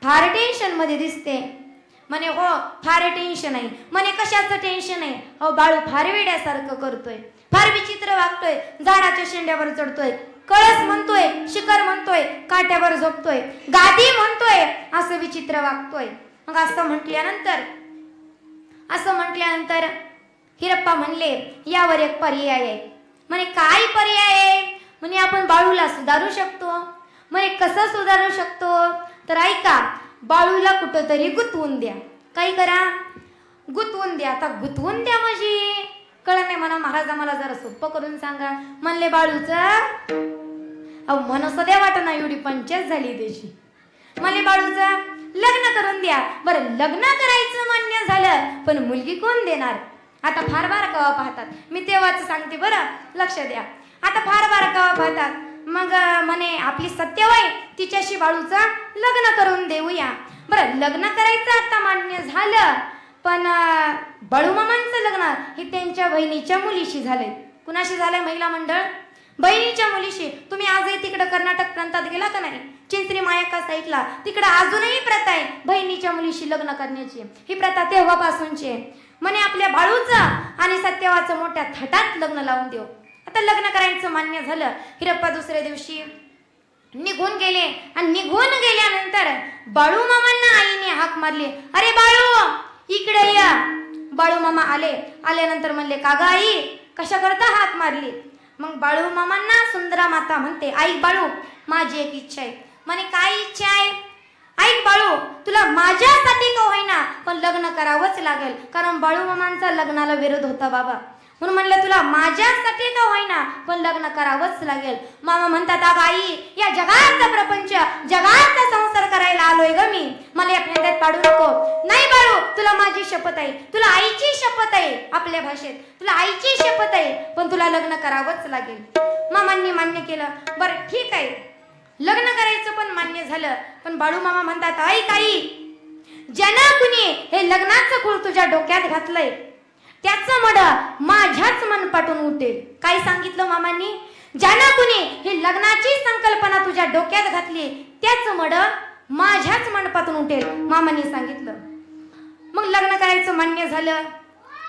फार टेन्शन मध्ये दिसते. म्हणे हो फार टेन्शन आहे. म्हणे कशाचं टेन्शन आहे? अहो बाळू फार वेड्यासारखं करतोय, फार विचित्र वागतोय, झाडाच्या शेंड्यावर चढतोय, कळस म्हणतोय, शिखर म्हणतोय, काट्यावर झोपतोय, गादी म्हणतोय, असं विचित्र वागतोय. मग असं म्हटल्यानंतर हिरप्पा म्हणले, यावर एक पर्याय आहे. म्हणे काय पर्याय आहे? म्हणे आपण बाळूला सुधारू शकतो. म्हणे कसं सुधारू शकतो? तर ऐका, बाळूला कुठंतरी गुंतवून द्या. काही करा, गुंतवून द्या. आता गुंतवून द्या म्हणजे कळलं नाही म्हणा. महाराज आम्हाला जरा सोपं करून सांगा. म्हणले बाळूचा, अहो मन सध्या वाटना एवढी पंचायत झाली त्याची. म्हणले बाळूचा लग्न करून द्या. बरं लग्न करायचं मान्य झालं, पण मुलगी कोण देणार? आता फार बारकावा पाहतात. मी तेव्हाच सांगते बरं, लक्ष द्या. आता फार बारकावा पाहतात. मग म्हणे आपली सत्यवाई, तिच्याशी बाळूचा लग्न करून देऊया. बरं लग्न करायचं आता मान्य झालं, पण बाळूमामांचं लग्न हे त्यांच्या बहिणीच्या मुलीशी झालंय. कुणाशी झालंय? महिला मंडळ बहिणीच्या मुलीशी. तुम्ही आजही तिकडं कर्नाटक प्रांतात गेला का नाही? चिंचणी मायका साईडला तिकडं अजूनही प्रथा आहे बहिणीच्या मुलीशी लग्न करण्याची. ही प्रथा तेव्हापासूनची आहे. म्हणे आपल्या बाळूचं आणि सत्यवाचं मोठ्या थाटात लग्न लावून देऊ. आता लग्न करायचं मान्य झालं. हिरप्पा दुसऱ्या दिवशी निघून गेले. आणि निघून गेल्यानंतर बाळूमामांना आईने हाक मारली, अरे बाळू इकडे या. बाळूमामा आले. आल्यानंतर म्हणले, का ग आई कशा करता हाक मारली? मग बाळूमामांना सुंदरा माता म्हणते, ऐक बाळू, माझी एक इच्छा आहे. म्हणे काय इच्छा आहे? ऐक बाळू, तुला माझ्यासाठी का होईना पण लग्न करावंच लागेल. कारण बाळूमामांचा लग्नाला विरोध होता बाबा. म्हणून म्हणलं तुला माझ्यासाठी का होईना पण लग्न करावंच लागेल. मामा म्हणतात, अगं आई, या जगाचा प्रपंच, जगाचा संसार करायला आलोय ग मी, मला या फेंड्यात पाडू नको. नाही बाळू, तुला माझी शपथ आहे, तुला आईची शपथ आहे, आपल्या भाषेत तुला आईची शपथ आहे, पण तुला लग्न करावंच लागेल. मामांनी मान्य केलं. बरं ठीक आहे, लग्न करायचं पण मान्य झालं. पण बाळू मामा म्हणतात, ऐक आई, ज्यानं कुणी हे लग्नाचं खूळ तुझ्या डोक्यात घातलंय त्याचं मड माझ्याच मनपाटून उठेल. काय सांगितलं मामांनी? ज्यानं कुणी ही लग्नाची संकल्पना तुझ्या डोक्यात घातली त्याचं मड माझ्याच मनपातून उठेल, मामांनी सांगितलं. मग लग्न करायचं मान्य झालं.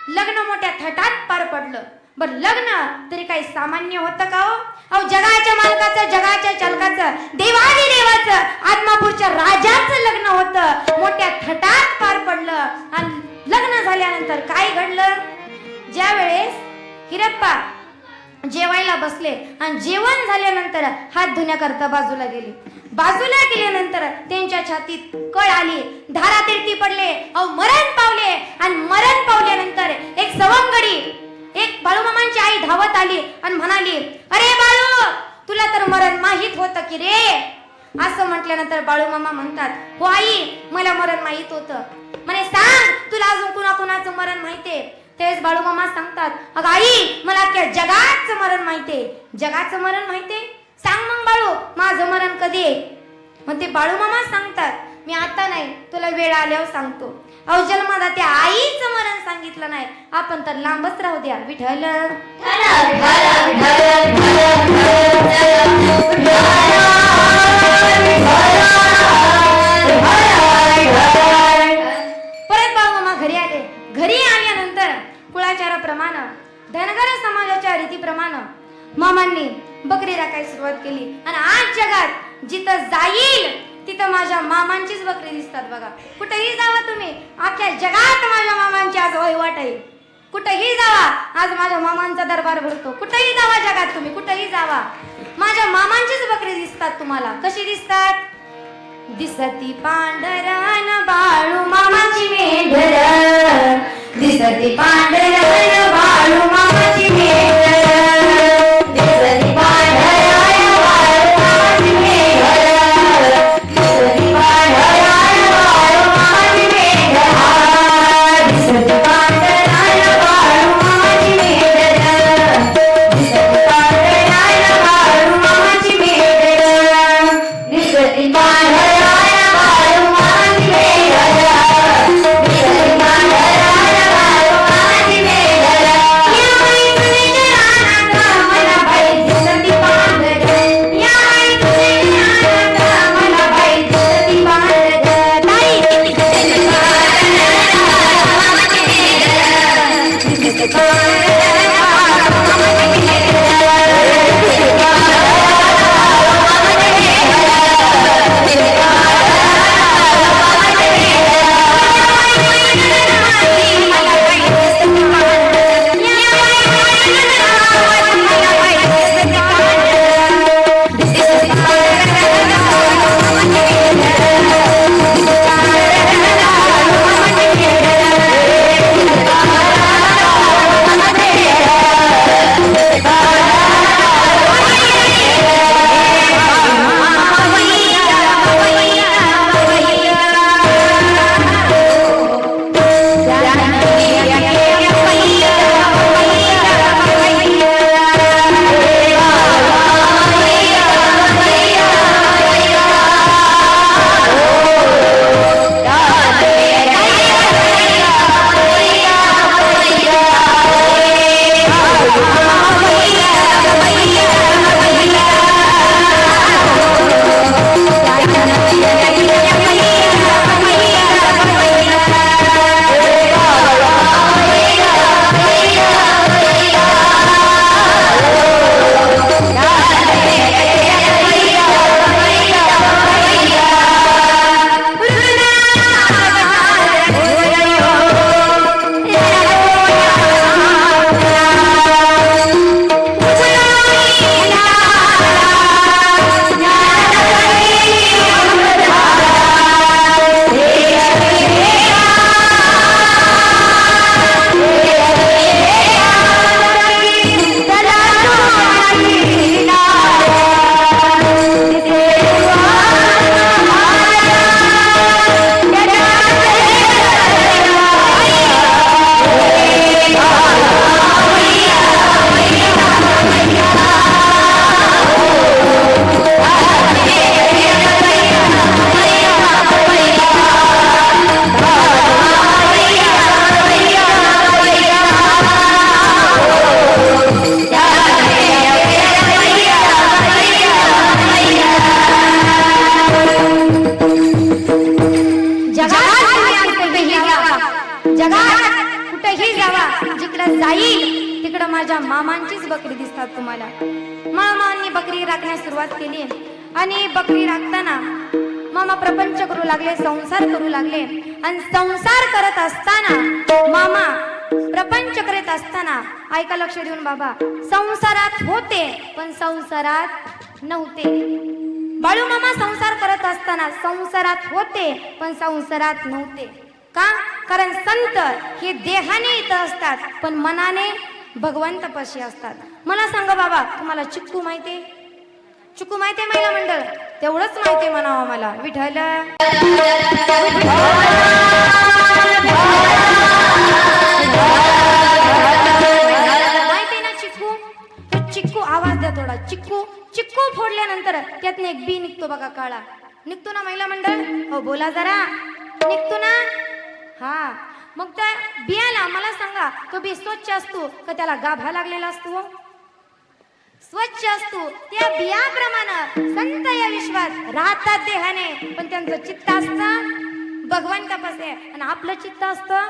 लग्न मोठ्या थाटात पार पडलं. बरं लग्न तरी काही सामान्य होतं का हो? अहो जगाच्या मालकाचं, जगाच्या चालकाचं, देवादी देवाचं, आत्मापूरच्या राजाचं लग्न होतं. मोठ्या थाटात पार पडलं. आणि लग्न झाल्यानंतर काय घडलं? ज्या वेळेस हिरप्पा जेवायला बसले आणि जेवण झाल्यानंतर हात धुण्याकरता बाजूला गेले. बाजूला गेल्यानंतर त्यांच्या छातीत कळ आली, धारा तिरती पडले, अहो मरण पावले. आणि मरण पावल्यानंतर एक सवंगडी, एक बाळूमामांची आई धावत आली आणि म्हणाली, अरे बाळू, तुला तर मरण माहीत होतं की रे? असं म्हटल्यानंतर बाळूमामा म्हणतात, हो आई, मला मरण माहीत होतं. म्हणे सांग, तुला अजून कुणाकुणाचं मरण माहितीये? तेच बाळूमामा सांगतात, अगं आई, मला अख्ख्या जगाचं मरण माहितीये. जगाचं मरण माहितीये? सांग मग बाळू, माझं मरण कधी आहे? मग ते बाळूमामा सांगतात, मी आता नाही, तुला वेळ आल्यावर सांगतो. अहो जन्माला त्या आईचं मरण सांगितलं नाही, आपण तर लांबच राहू द्या. विठ्ठल परत बाळूमामा घरी आले. घरी आल्यानंतर कुळाचाराप्रमाणे, धनगर समाजाच्या रीतीप्रमाणे मामांनी बकरी राखायला सुरुवात केली. आणि आज जगात जिथं जाईल तिथं माझ्या मामांचीच बकरी दिसतात बघा. कुठेही जावा तुम्ही, अख्ख्या जगात माझ्या मामांची आज वहिवाट आहे. कुठेही जावा, आज माझ्या मामांचा दरबार भरतो. कुठेही जावा जगात तुम्ही, कुठेही जावा, माझ्या मामांचीच बकरी दिसतात तुम्हाला. कशी दिसतात? दिसती पांढरन बाळू मामाची मेंढर, दिसती पांढरन बाळू मामाची मेंढर, दिसती पांढरन बाळू मामाची मेंढर, दिसती पांढरन बाळू मामाची मेंढर, दिसती पांढरन बाळू मामाची मेंढर, दिसती पांढरन बाळू मामाची मेंढर, दिसती पांढरन माझ्या मामांचीच बकरी दिसतात तुम्हाला. मामांनी बकरी राखण्यास सुरुवात केली आणि बकरी राखताना मामा प्रपंच करू लागले, संसार करू लागले. आणि संसार करत असताना मामा प्रपंच करत असताना, ऐका लक्ष देऊन बाबा, संसारात होते पण संसारात नव्हते. बाळू मामा संसार करत असताना संसारात होते पण संसारात नव्हते. का? कारण संत हे देहाने इथं असतात पण मनाने भगवंतापाशी असतात. मला सांगा बाबा, तुम्हाला चिक्कू माहितीये? चिक्कू माहितीये महिला मंडळ? तेवढंच माहितीये म्हणावं मला. विठ्ठल माहितीये ना चिक्कू? चिक्कू आवाज द्या थोडा. चिक्कू चिक्कू फोडल्यानंतर त्यातनं एक बी निघतो बघा, काळा निघतो ना महिला मंडळ? हो बोला जरा, निघतो ना? हा, मग त्या बियाला मला सांगा, तो बी स्वच्छ असतो का त्याला गाभा लागलेला असतो? स्वच्छ असतो. त्या बियाप्रमाणे संत या विश्वात राहतात देहाने, पण त्यांचं चित्त असतं भगवंतापाशी आणि आपलं चित्त असतं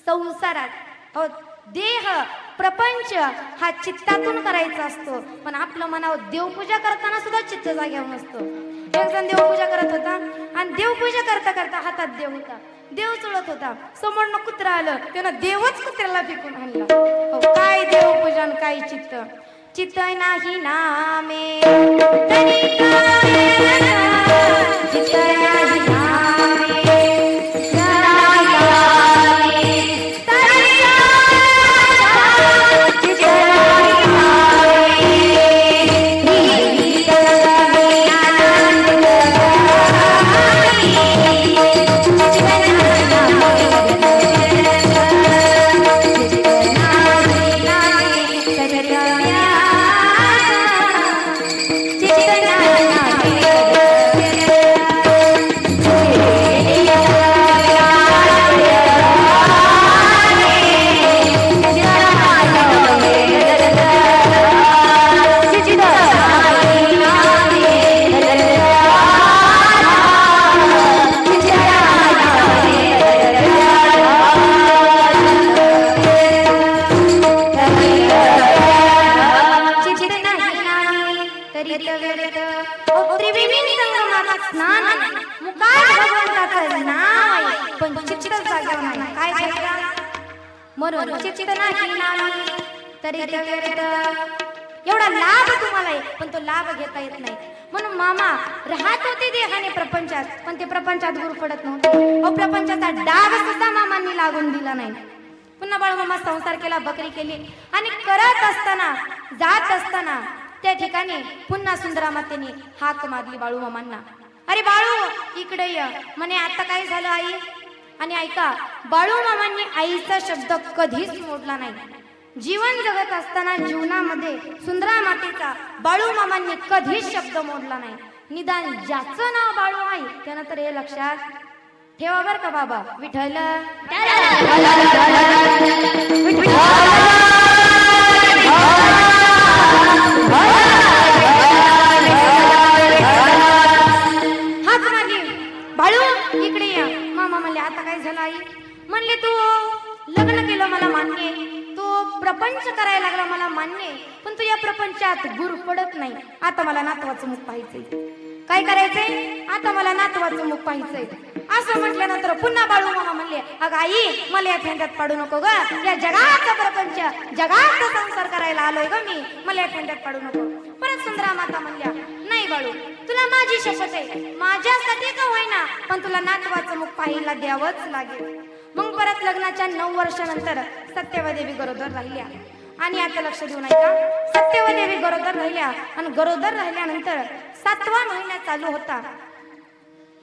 संसारात. हो, देह प्रपंच हा चित्तातून करायचा असतो. पण आपलं मनावर देवपूजा करताना सुद्धा चित्त जाग्यावर नसतो. एक जण देवपूजा करत होता आणि देवपूजा करता करता हातात देव होता, देव चोळत होता, समोरनं कुत्रा आलं, त्यानं देवच कुत्र्याला फेकून आणला. हो, काय देवपूजा आणि काय चित्त. चित्त नाही नामे तरी काय चित्त नाही नामे म्हणून चित्त नाही नामी तरी एवढा लाभ तुम्हाला आहे, पण तो लाभ घेता येत नाही. म्हणून मामा राहत होते देहाने प्रपंचात, पण ते प्रपंचात गुरु पडत नव्हते. व प्रपंचाचा डाग सुद्धा मामांनी लागून दिला नाही. पुन्हा बाळूमामा संसार केला, बकरी केली आणि करत असताना जात असताना त्या ठिकाणी पुन्हा सुंदरा मातेने हाक मारली बाळूमामांना. अरे बाळू इकडे ये म्हणे. आता काय झालं आई? आणि ऐका, बाळूमामांनी आईचा शब्द कधीच मोडला नाही. जीवन जगत असताना जीवनामध्ये सुंदरा मातेचा बाळूमामांनी कधीच शब्द मोडला नाही. निदान ज्याचं नाव बाळू आहे त्यानं तर हे लक्षात ठेवा बर का बाबा. विठ्ठल हात मारली, बाळू इकडे या. मामा म्हणले आता काय झालं आई? म्हणले तू लग्न केलं मला मान्य, तू प्रपंच करायला लागला मला मान्य, पण तू या प्रपंचात गुरु पडत नाही. आता मला नातवाचं मुख पाहायचंय. काय करायचंय? आता मला नातवाचं मुख पाहायचंय. असं म्हटल्यानंतर पुन्हा बाळू मामा म्हणले अगं आई मला या फेंड्यात पाडू नको ग. या जगाचा प्रपंच जगाचा संसार करायला आलोय ग मी, मला या फेंड्यात पाडू नको. परत सुंदरा माता म्हणल्या नाही बाळू तुला माझी शपथ आहे, माझ्यासाठी का होईना पण तुला नातवाचं मुख पाहायला द्यावंच लागेल. मग परत लग्नाच्या 9 वर्षानंतर सत्यवदेवी गरोदर राहिल्या. आणि आता लक्ष देऊ नये का, सत्यवदेवी गरोदर राहिल्या आणि गरोदर राहिल्यानंतर 7वा महिना चालू होता.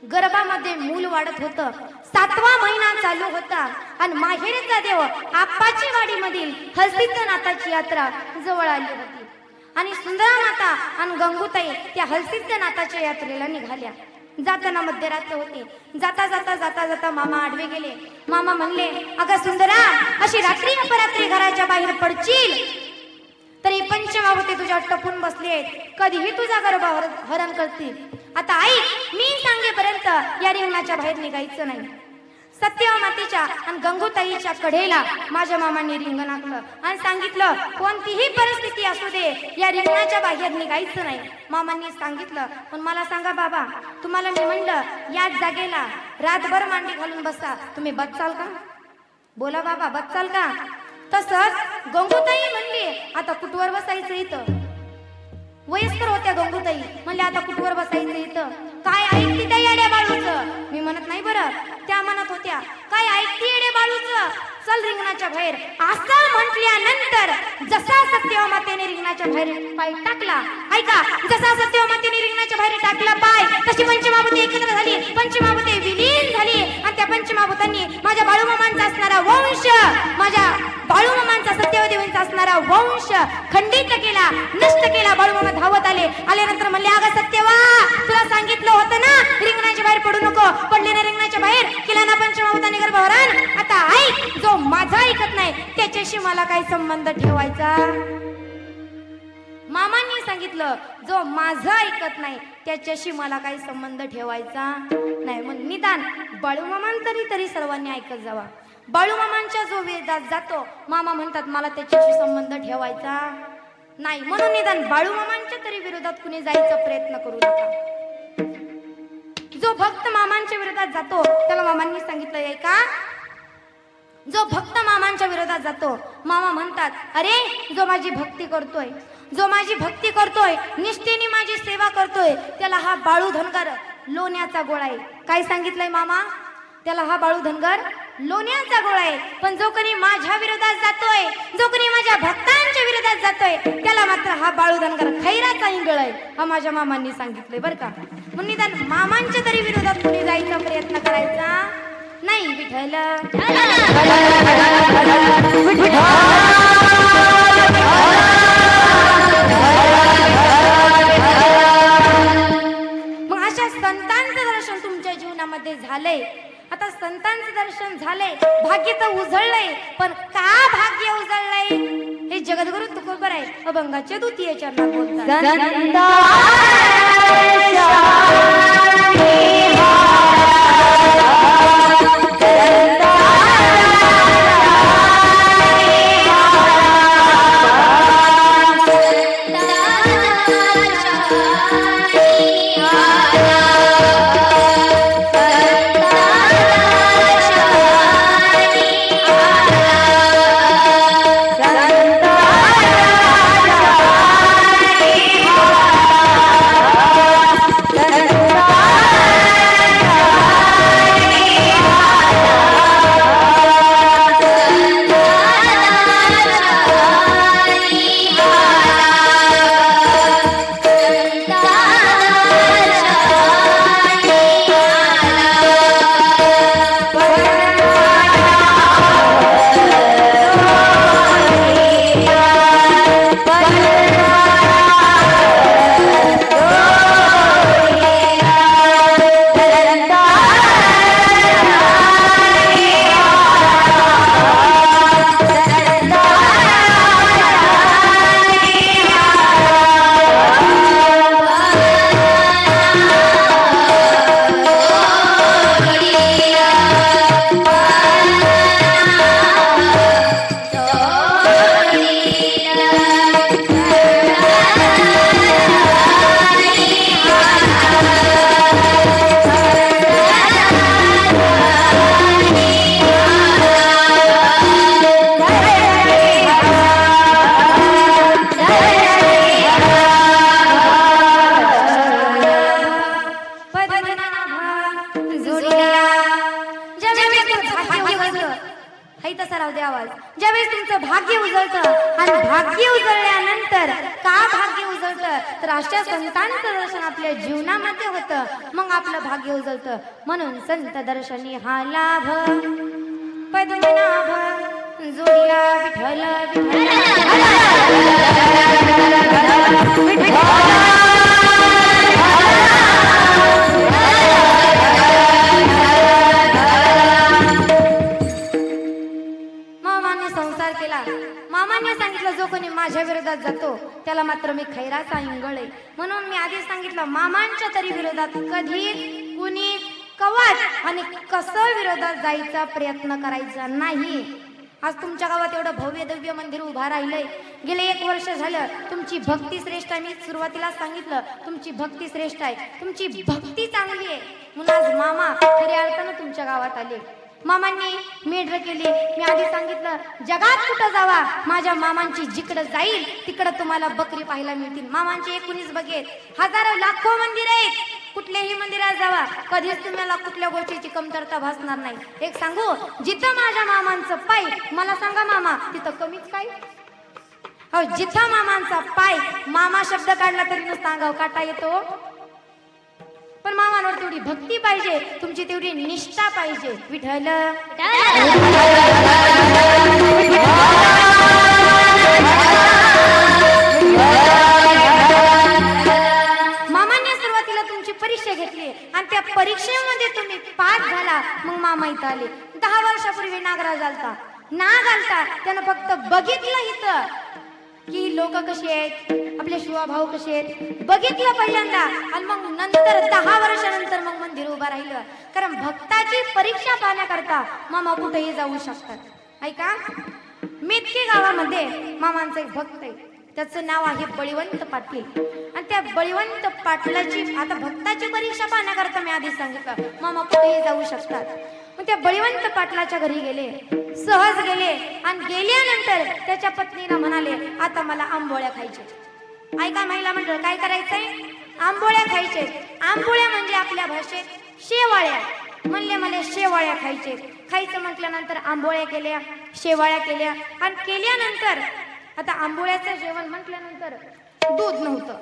गर्भामध्ये मूल वाढत होतं. 7वा महिना चालू होता आणि माहेरचा देव आप्पाची वाडीमधील हलसिद्धनाथाची यात्रा जवळ आली होती. आणि सुंदरा माता आणि गंगूताई त्या हलसिद्धनाथाच्या यात्रेला निघाल्या. जाताना मध्यरात्र होती. जाता जाता जाता जाता मामा आडवे गेले. मामा म्हणले अगं सुंदरा अशी रात्री अपरात्री घराच्या बाहेर पडशील तरी पंचमावती तुझ्या टपून बसली आहेत, कधीही तुझा गर्भ हरण करतील. आता आई मी सांगेपर्यंत या रिंगणाच्या बाहेर निघायचं नाही. सत्यमातेच्या आणि गंगूताईच्या कढेला माझ्या मामांनी रिंगण आखलं आणि सांगितलं कोणतीही परिस्थिती असू दे या रिंगणाच्या बाहेर निघायचं नाही. मामांनी सांगितलं पण मला सांगा बाबा, तुम्हाला मी म्हणलं याच जागेला रातभर मांडी घालून बसा, तुम्ही बसचाल का? बोला बाबा बसचाल का? तसंच गंगूताई म्हणली आता कुठवर बसायचं इथं. वयस्कर होत्या गंगूताई म्हणले आता कुठवर बसायचं इथं. काय ऐकती त्या येड्या बाळूचं? मी म्हणत नाही बरं, त्या म्हणत होत्या काय ऐकती येड्या बाळूचं, चल रिंगणाच्या बाहेर. असं म्हटल्यानंतर जसा सत्यमातेने रिंगणाच्या बाहेर पाय टाकला, ऐका, जसा सत्यमातेने रिंगणाच्या बाहेर टाकला पाय तशी पंचमाभूते एकत्र झाली, पंचमाभूते विलीन झाली आणि त्या पंचमाभूतांनी माझ्या बाळूमामांचा असणारा वंश, माझ्या बाळूमामांचा सत्यवदेवींचा असणारा वंश खंडित केला, नष्ट केला. बाळूमामा धावत आले. आल्यानंतर म्हणले अगं सत्यवा तुला सांगितलं होतं ना रिंगणाच्या बाहेर पडू नको, पडले ना रिंगणाच्या बाहेर, केला ना पंचमाभूतांनी गर्भहरण. आता ऐक, जो माझा ऐकत नाही त्याच्याशी मला काय संबंध ठेवायचा? मामांनी सांगितलं जो माझं ऐकत नाही त्याच्याशी मला काही संबंध ठेवायचा नाही. मग निदान बाळूमामांतरी तरी सर्वांनी ऐकत जावा. बाळूमामांच्या जो विरोधात जातो, मामा म्हणतात मला त्याच्याशी संबंध ठेवायचा नाही, म्हणून निदान बाळूमामांच्या तरी विरोधात कुणी जायचा प्रयत्न करू नका. जो भक्त मामांच्या विरोधात जातो त्याला मामांनी सांगितलंय का, जो भक्त मामांच्या विरोधात जातो, मामा म्हणतात अरे जो माझी भक्ती करतोय, जो माझी भक्ती करतोय, निष्ठेने माझी सेवा करतोय, त्याला हा बाळू धनगर लोण्याचा गोळा आहे. काय सांगितलंय मामा, त्याला हा बाळू धनगर लोण्याचा गोळा आहे. पण जो कोणी माझ्या विरोधात जातोय, जो कोणी माझ्या भक्तांच्या विरोधात जातोय, त्याला मात्र हा बाळू धनगर खैराचा इंगळ आहे, हा माझ्या मामांनी सांगितलंय बरं का. म्हणून निदान मामांच्या तरी विरोधात कुणी जायचा प्रयत्न करायचा नाही. विठ्ठल मग अशा संतांचं दर्शन तुमच्या जीवनामध्ये झालंय. आता संतांचं दर्शन झालंय, भाग्य तर उजळलंय, पण का भाग्य उजळलंय हे जगद्गुरु तुकोबर आहे अभंगाच्या द्वितीय चरणात बोलतात. ज्यावेळेस तुमचं भाग्य उजळतं आणि भाग्य उजळल्यानंतर का भाग्य उजळतं तर अशा संतांचं दर्शन आपल्या जीवनामध्ये होतं, मग आपलं भाग्य उजळतं. म्हणून संत दर्शनी हा लाभ, पद्मनाभ जोडीला विठ्ठल मामाने सांगितलं जो कोणी माझ्या विरोधात जातो त्याला मात्र मी खैराचा इंगळ आहे. म्हणून मी आधीच सांगितलं मामांच्या तरी विरोधात कधी कुणी कवाच आणि कसं विरोधात जायचा प्रयत्न करायचा नाही. आज तुमच्या गावात एवढं भव्य दिव्य मंदिर उभा राहिलंय, गेले 1 वर्ष झालं. तुमची भक्ती श्रेष्ठ आहे, मी सुरुवातीला सांगितलं तुमची भक्ती श्रेष्ठ आहे, तुमची भक्ती चांगली आहे. म्हणून आज मामा खऱ्या अर्थानं तुमच्या गावात आले. मामांनी मेढर केली. मी आधी सांगितलं जगात कुठं जावा, माझ्या मामांची जिकडं जाईल तिकडं तुम्हाला बकरी पाहायला मिळतील. मामांचे 19 बघेत, हजारो लाखो मंदिर आहेत. कुठल्याही मंदिरात जावा, कधीच तुम्हाला कुठल्या गोष्टीची कमतरता भासणार नाही. एक सांगू, जिथं माझ्या मामांचं पाय, मला सांगा मामा तिथं कमीच काय? हो, जिथं मामांचा पाय, मामा शब्द काढला तरी नुसता अंगावर काटा येतो. पण मामांवर तेवढी भक्ती पाहिजे, तुमची तेवढी निष्ठा पाहिजे. विठ्ठल मामांनी सुरुवातीला तुमची परीक्षा घेतली आणि त्या परीक्षेमध्ये तुम्ही पास झाला, मग मामा इथं आले. 10 वर्षापूर्वी नागराज आलता. नाग आलता, त्यानं फक्त बघितलं इथं की लोक कशी आहेत, आपले शिवा भाऊ कसे आहेत बघितलं पहिल्यांदा आणि मग नंतर 10 वर्षानंतर मग मंदिर उभा राहिलं. कारण भक्ताची परीक्षा पाहण्याकरता मामा कुठेही जाऊ शकतात. ऐका, मेतके गावामध्ये मामांचं एक भक्त आहे, त्याचं नाव आहे बळीवंत पाटील. आणि त्या बळीवंत पाटलाची आता भक्ताची परीक्षा पाहण्याकरता मी आधी सांगितलं मामा कुठेही जाऊ शकतात. मग त्या बळीवंत पाटलाच्या घरी गेले, सहज गेले आणि गेल्यानंतर त्याच्या पत्नीला म्हणाले आता मला आंबोळ्या खायचे. ऐका महिला मंडळ, काय करायचंय? आंबोळ्या खायचे. आंबोळ्या म्हणजे आपल्या भाषेत शेवाळ्या. म्हणले मला शेवाळ्या खायचे. खायचं म्हटल्यानंतर आंबोळ्या केल्या, शेवाळ्या केल्या आणि केल्यानंतर आता आंबोळ्याचं जेवण म्हटल्यानंतर दूध नव्हतं.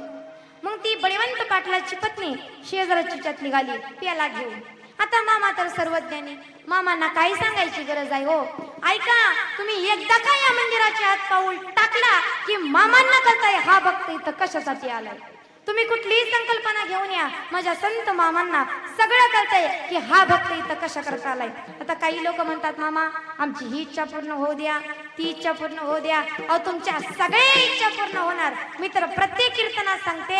मग ती बळीवंत पाटलाची पत्नी शेजारच्या निघाली प्याला घेऊन. आता मामा तर सर्वज्ञानी, मामांना काही सांगायची गरज आहे हो. ऐका, तुम्ही एकदा का या मंदिराच्या आत पाऊल टाकला की मामांना कळताय हा भक्त इथं कशासाठी आलाय. तुम्ही कुठलीही संकल्पना घेऊन या, माझ्या संत मामांना सगळं कळतंय की हा भक्त इथं कशा करता आलाय. आता काही लोक म्हणतात मामा आमची ही इच्छा पूर्ण होऊ द्या, ती इच्छा पूर्ण होऊ द्या. अहो तुमच्या सगळ्या इच्छा पूर्ण होणार. मी तर प्रत्येक कीर्तनात सांगते,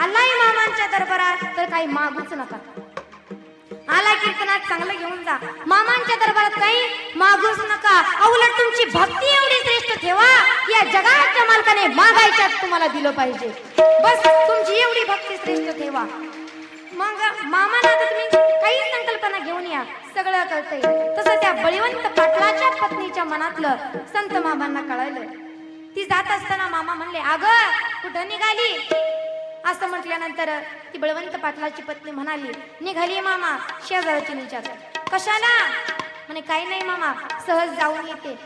आलाय मामांच्या दरबारात तर काही मागूच नका. आला कीर्तनात चांगलं घेऊन जा, मामांच्या दरबारात काही मागूच नका. उलट तुमची भक्ती एवढी श्रेष्ठ ठेवा या जगाच्या मालकाने मागायच्यात तुम्हाला दिलं पाहिजे. बस तुमची एवढी भक्ती श्रेष्ठ ठेवा. मग मामाला आता तुम्ही काही संकल्पना घेऊन या, सगळं कळतंय. तसं त्या बळीवंत पाटलाच्या पत्नीच्या मनातलं संत मामांना कळलं. ती जात असताना मामा म्हणले अगं कुठं निघाली. असं म्हटल्यानंतर ती बळवंत पाटलाची पत्नी म्हणाली निघाली मामा शेजारची विचार. कशाला? म्हणे काही नाही मामा सहज जाऊन येते.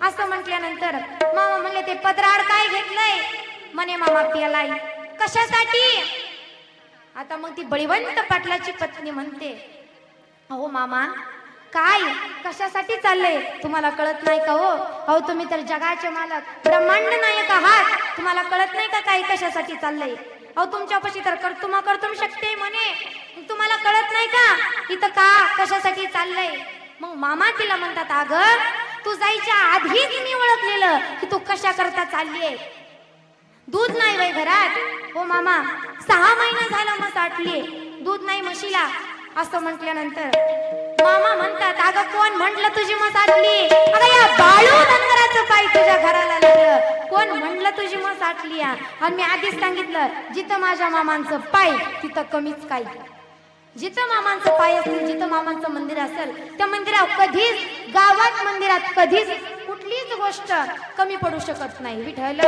असं म्हटल्यानंतर मामा म्हणले ते पदराड काय घेतलंय. म्हणे मामा प्यालाई. कशासाठी? आता मग ती बळीवंत पाटलाची पत्नी म्हणते अहो मामा काय कशासाठी चाललंय तुम्हाला कळत नाही का हो. अहो तुम्ही तर जगाचे मालक ब्रह्मांड नायक आहात, तुम्हाला कळत नाही का काय कशासाठी चाललंय. अहो तुमच्यापाशी तर कर्तुम शक्ती म्हणे, तुम्हाला कळत नाही का इथं का कशासाठी चाललंय. मग मामा तिला म्हणतात अगं तू जायच्या आधीच मी ओळखलेलं की तू कशा करता चाललीये. दूध नाही वय घरात. हो मामा 6 महिना झाला म्हस आटलीये, दूध नाही म्हशीला. असं म्हटल्यानंतर मामा म्हणतात अगं कोण म्हटलं तुझी म्हस आटली. अगं या बाळू धनगराचं पाय तुझ्या घराला लागलं. कोण म्हटलं तुझी म्हस आटली. आणि मी आधीच सांगितलं जिथं माझ्या मामांचं पाय तिथं कमीच काय. जिथं मामांचं पाय असेल, जिथं मामांचं मंदिर असेल त्या मंदिरात कधीच गावात मंदिरात कधीच कुठलीच गोष्ट कमी पडू शकत नाही. विठ्ठल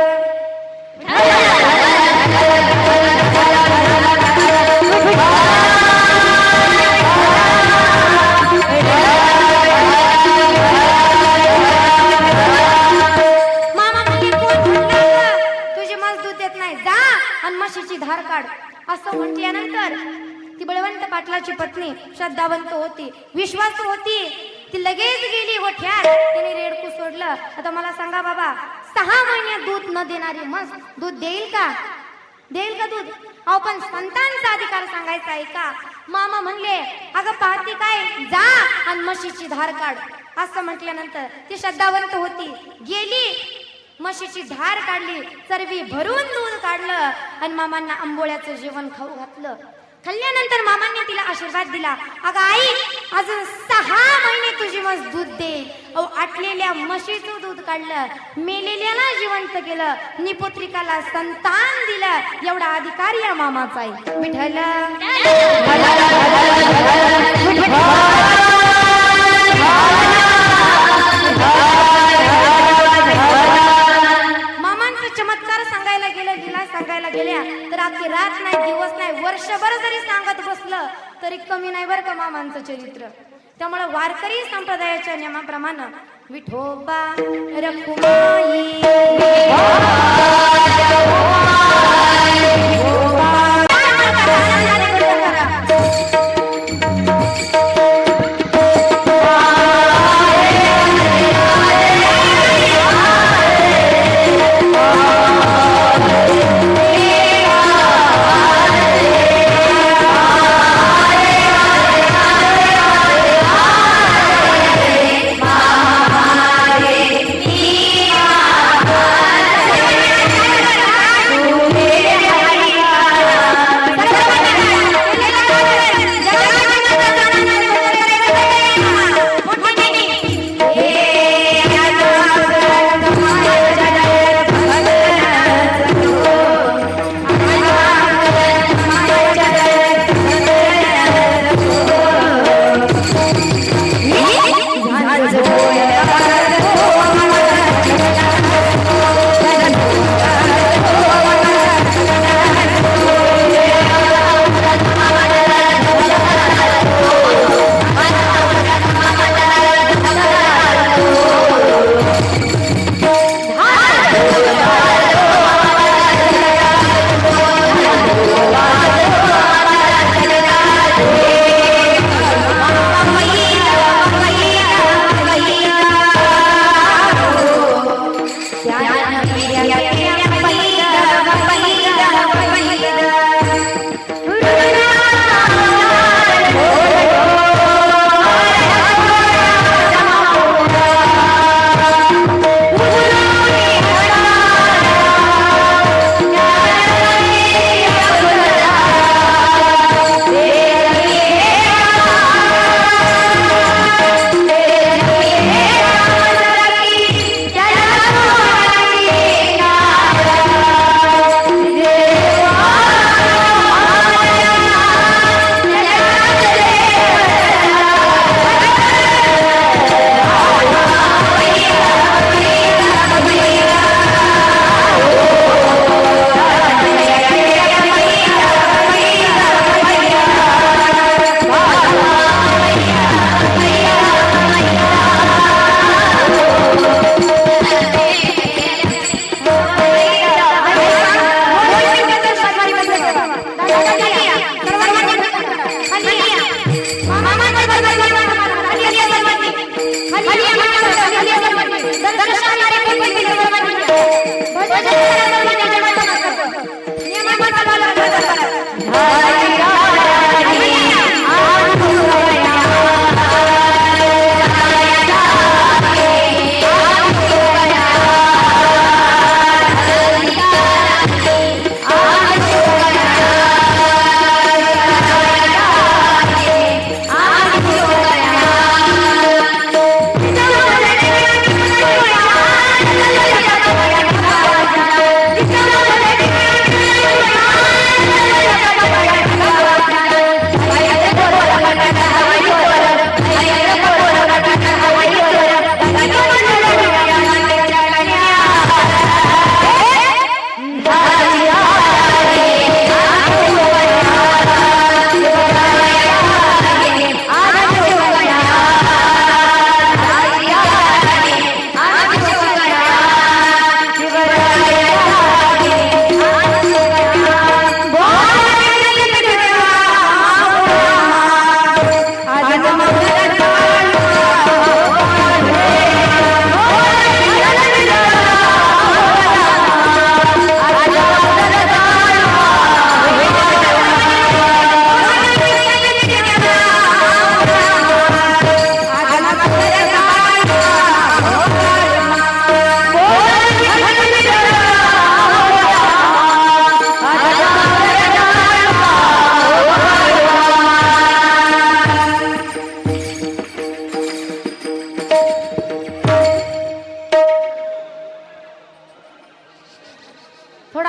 म्हशीची धार काढ. असं म्हटल्यानंतर ती बळवंत पाटलाची पत्नी श्रद्धावंत होती, विश्वासू होती. ती लगेच गेली गोठ्यात, तिने रेडकू सोडलं. आता मला सांगा बाबा 6 महिने दूध न देणारी म्हस दूध देईल का? देईल का दूध? अहो पण संतांचा अधिकार सांगायचा आहे का. मामा म्हणले अगं पाहती काय जा आणि म्हशीची धार काढ. असं म्हटल्यानंतर ती श्रद्धावंत होती, गेली म्हशीची धार काढली, चरबी भरून दूध काढलं आणि मामांना आंबोळ्याचं जेवण खाऊ घातलं. खाल्ल्यानंतर मामांनी तिला आशीर्वाद दिला अगं आई अजून 6 महिने तुझी म्हस दूध देईल. अहो आटलेल्या म्हशीचं दूध काढलं, मेलेल्याला जिवंत केलं, निपुत्रिकाला संतान दिलं. एवढा अधिकार या मामाचा आहे. विठ्ठल चमत्कार सांगायला गेलं, लीला सांगायला गेल्या तर अख्खी रात नाही दिवस नाही वर्षभर जरी सांगत बसलं तरी कमी नाही बरं का मामांचं चरित्र. त्यामुळे वारकरी संप्रदायाच्या नियमाप्रमाणे विठोबा रखुमाई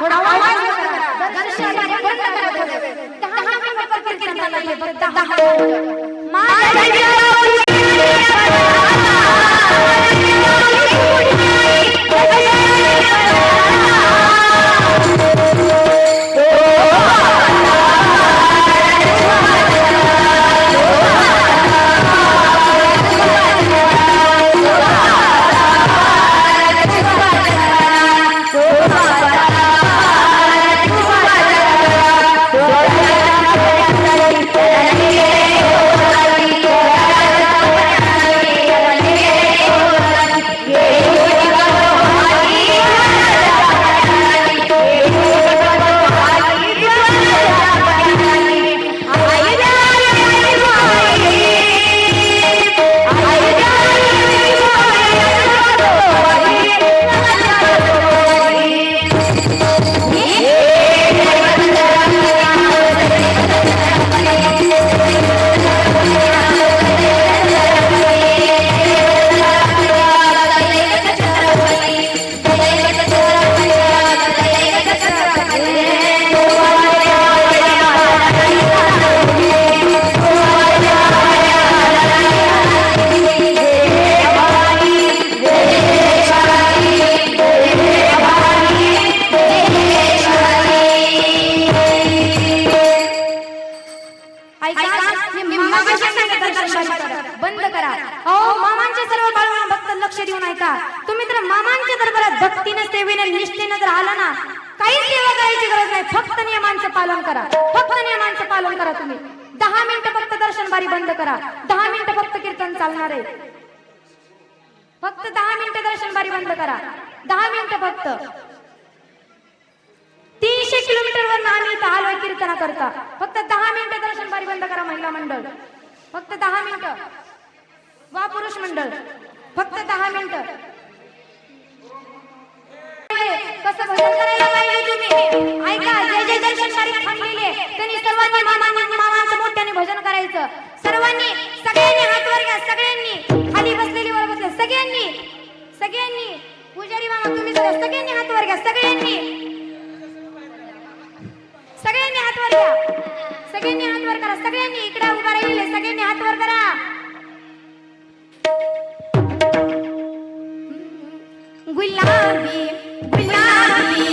थोडा आवाज करा. दर्शन बंद करा. 10 मिनिटं कीर्तन लागले फक्त 10 मिनिटं. बंद करा. अहो मामांचे सर्व बाळूंना भक्त लक्ष देऊन ऐका. तुम्ही तर मामांच्या दरबारात भक्तीने सेवेने निष्ठेने जर आला ना, काहीच सेवा करायची गरज नाही. फक्त नियमांचं पालन करा. फक्त नियमांचं पालन करा. तुम्ही 10 मिनिटं फक्त दर्शन बारी बंद करा. 10 मिनिटं फक्त कीर्तन चालणार आहे. फक्त 10 मिनिटं दर्शन बारी बंद करा. 10 मिनिटं फक्त. 300 किलोमीटरवर आम्ही इथं आलोय कीर्तना करता. फक्त 10 मिनिटं दर्शन बारी बंद करा. महिला मंडळ फक्त 10 मिनिटं. वा पुरुष मंडळ फक्त 10 मिनिटं. कसं भजन करायला पाहिजे तुम्ही ऐका. जय जय दर्शन बारी थांबलेली आहे. त्यांनी सर्वांनी मामांचं मोठ्याने भजन करायचं. सर्वांनी सगळ्यांनी हात वर घ्या. सगळ्यांनी खाली बसलेली वर बसले. सगळ्यांनी पुजारी मामा तुम्ही सगळ्यांनी हात वर घ्या. सगळ्यांनी हात वर घ्या. सगळ्यांनी हात वर करा. सगळ्यांनी इकडे उभा राहिलेले सगळ्यांनी हात वर करा. गुलाबी गुलाबी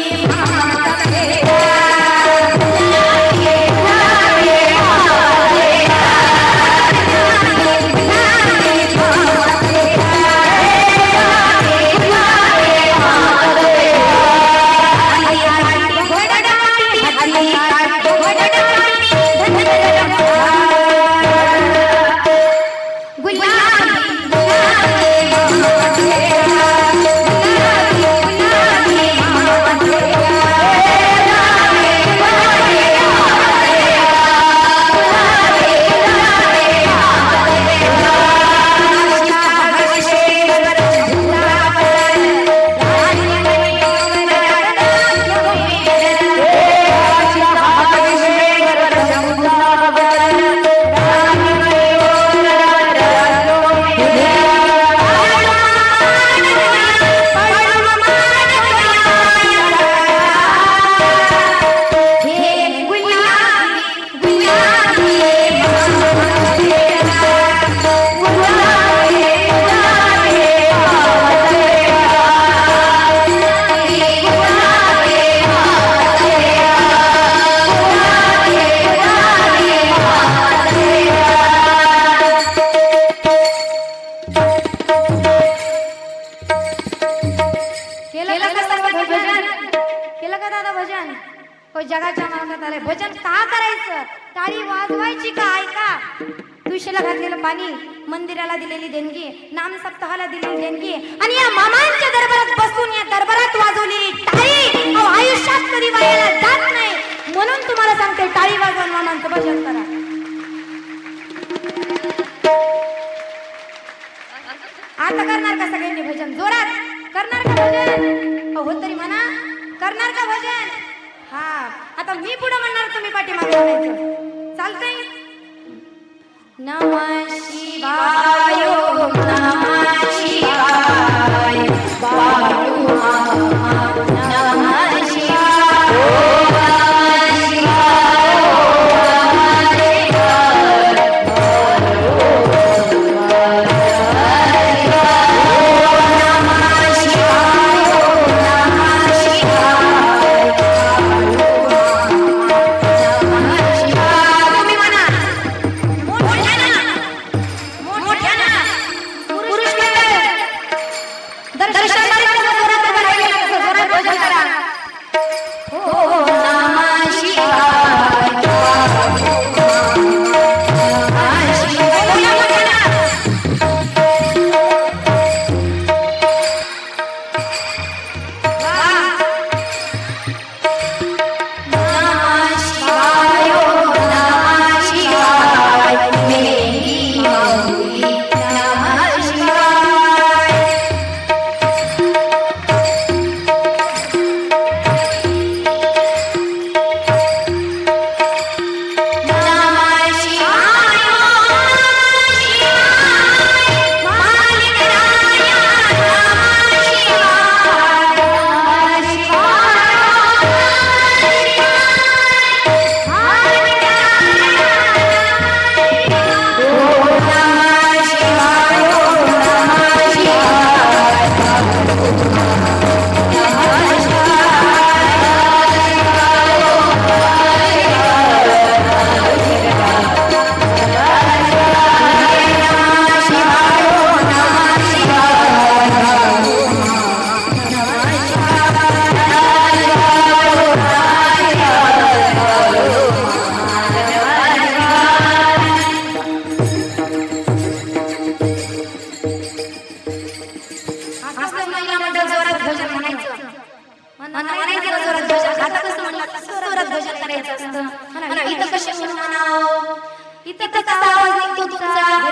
जगाच्या मार्गात आलाय. भजन का करायचं? टाळी वाजवायची का? ऐका, तुळशीला घातलेलं पाणी, मंदिराला दिलेली देणगी, नाम सप्ताहाला दिलेली देणगी आणि या मामांच्या दरबारात बसून या दरबारात वाजवलेली टाळी अहो आयुष्यात कधी वायाला जात नाही. म्हणून तुम्हाला सांगते, टाळी वाजवून मामांचं भजन करा. आता करणार का सगळ्यांनी भजन? जोरात करणार का भजन? हो तरी म्हणा, करणार का भजन? हा, आता मी पुढे म्हणणार, तुम्ही पाठीमागे म्हणायचं. चालतंय? नमः शिवाय, नमः शिवाय, नमः शिवाय.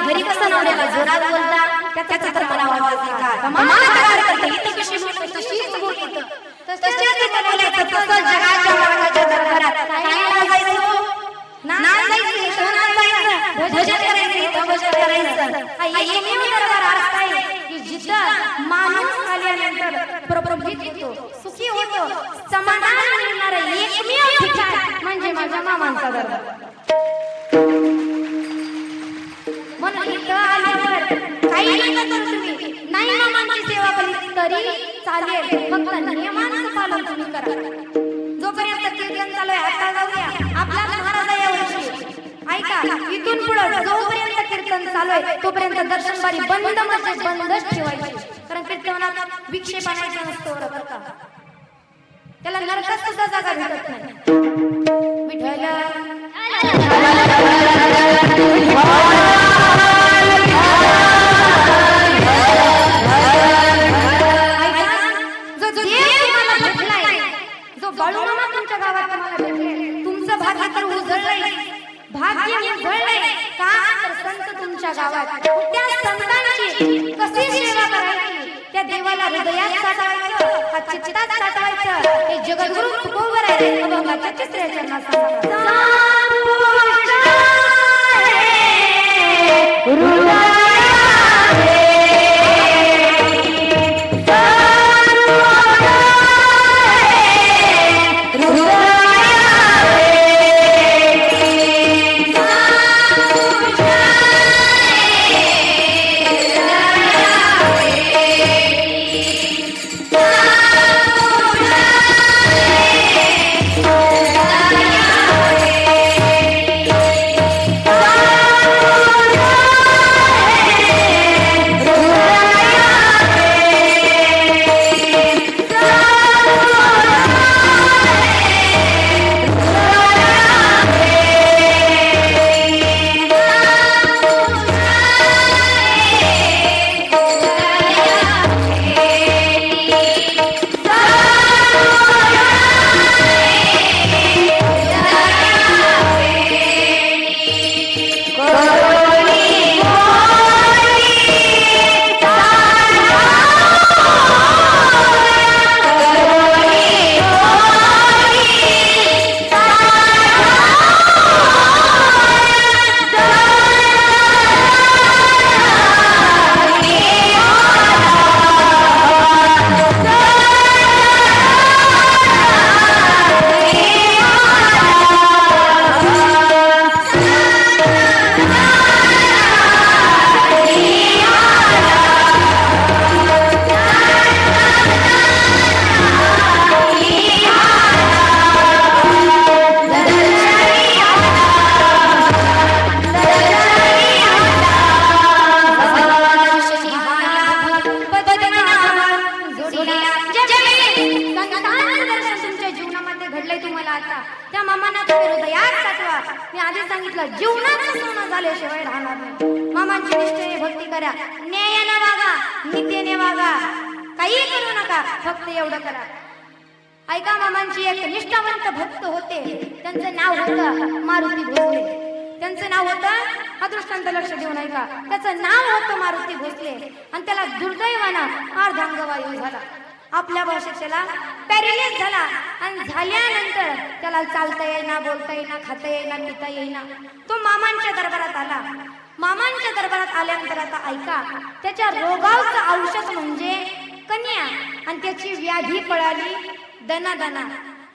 घरी कसं नवऱ्याला जोरात बोलता, त्याचा तर मला आवाज आहे का? मामाला तयार करते, इथं कशी बोलतो तशीच बोलतो. तसेच इथं बोलायचं, तसं जगाच्या मार्गाच्या दरबारात काय लागायचं? नाचायचं, इथं नाचायचं, भजन करायचं, इथं भजन करायचं. हा एकमेव दरबार असा आहे की जिथं माणूस आल्यानंतर प्रप्रभित होतो, सुखी होतो, समाधान मिळणारं एकमेव ठिकाण म्हणजे माझ्या मामांचा दरबार. म्हणून इथं आल्यावर काही नका करू तुम्ही, नाही मामांची सेवा केली तरी चालेल, फक्त नियमांचं पालन तुम्ही करा. जोपर्यंत कीर्तन चालू आहे, आता जाऊया आपला महाराज यावर्षी. ऐका, इथून पुढे जोपर्यंत कीर्तन चालू आहे तोपर्यंत दर्शनबारी बंद म्हणजे बंदच ठेवायची. कारण कीर्तनात विक्षेप आणायचा नसतो बरं का, त्याला नरकात सुद्धा जागा भेटत नाही. विठ्ठल बाळूमामा तुमच्या गावात तुम्हाला भेटले, तुमचं भाग्य तर उजळलंय, भाग्य उजळलंय का? तर संत तुमच्या गावात. त्या संतांची कशी सेवा करायची, त्या देवाला हृदयात साठवायचं, हा चित्तात साठवायचं. हे जगद्गुरु तुकोबर आहे, अभंगाच्या तिसऱ्या चरणात मला आता. त्या मामांना तुम्ही हृदयात साठवा. मी आधी सांगितलं जीवनाचं सोनं झाल्याशिवाय राहणार नाही. मामांची निष्ठेने भक्ती करा, न्यायाने वागा, नीतीने वागा, काही करू नका, फक्त एवढं करा. ऐका, मामांची एक निष्ठावंत भक्त होते. त्यांचं नाव होतं मारुती भोसले. त्यांचं नाव होतं, हा दृष्टांत लक्ष देऊन ऐका, त्याचं नाव होतं मारुती भोसले. आणि त्याला दुर्दैवानं अर्धांगवायू झाला. आपल्या भाषेत त्याला पॅरेलिस झाला. आणि झाल्यानंतर त्याला चालता येईना, बोलता येईना, खाता येईना, पिता येईना. तो मामांच्या दरबारात आला. मामांच्या दरबारात आल्यानंतर आता ऐका, त्याच्या रोगावचं औषध म्हणजे कन्या. आणि त्याची व्याधी पळाली दनादना.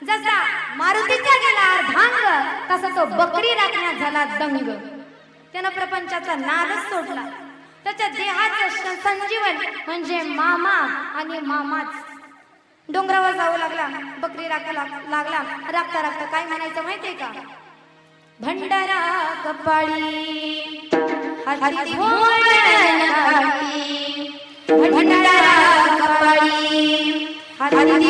जसा मारुतीचा गेला अर्धांग, तसा तो बकरी राखण्यात झाला दंग. त्यानं प्रपंचाचा नादच सोडला. त्याच्या देहाचं संजीवन म्हणजे मामा आणि मामाच. डोंगरावर जावं लागला, बकरी राखायला लागला. राखता राखता काय म्हणायचं माहितीये का? भंडारा कपाळी हाती भंडारा कपाळी हाती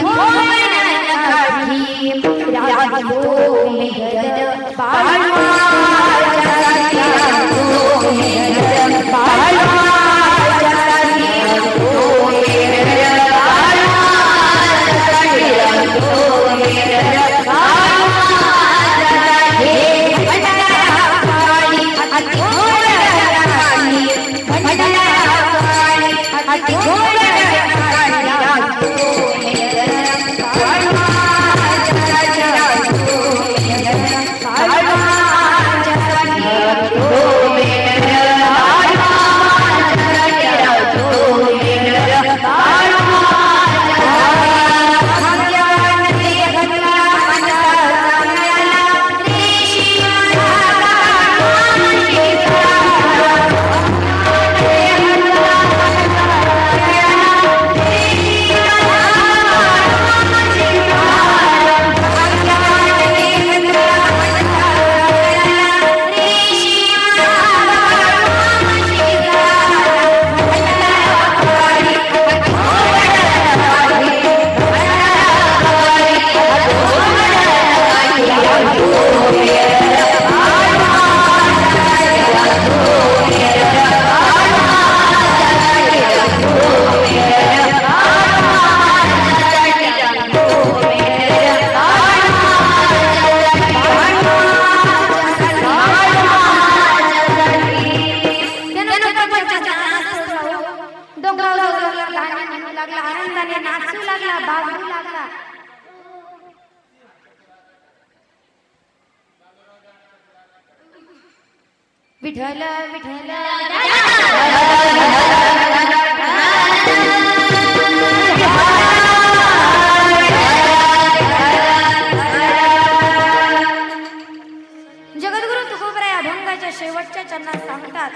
विठ्ठल विठ्ठल जगद्गुरु तुकोबराय अभंगाच्या शेवटच्या चरणात सांगतात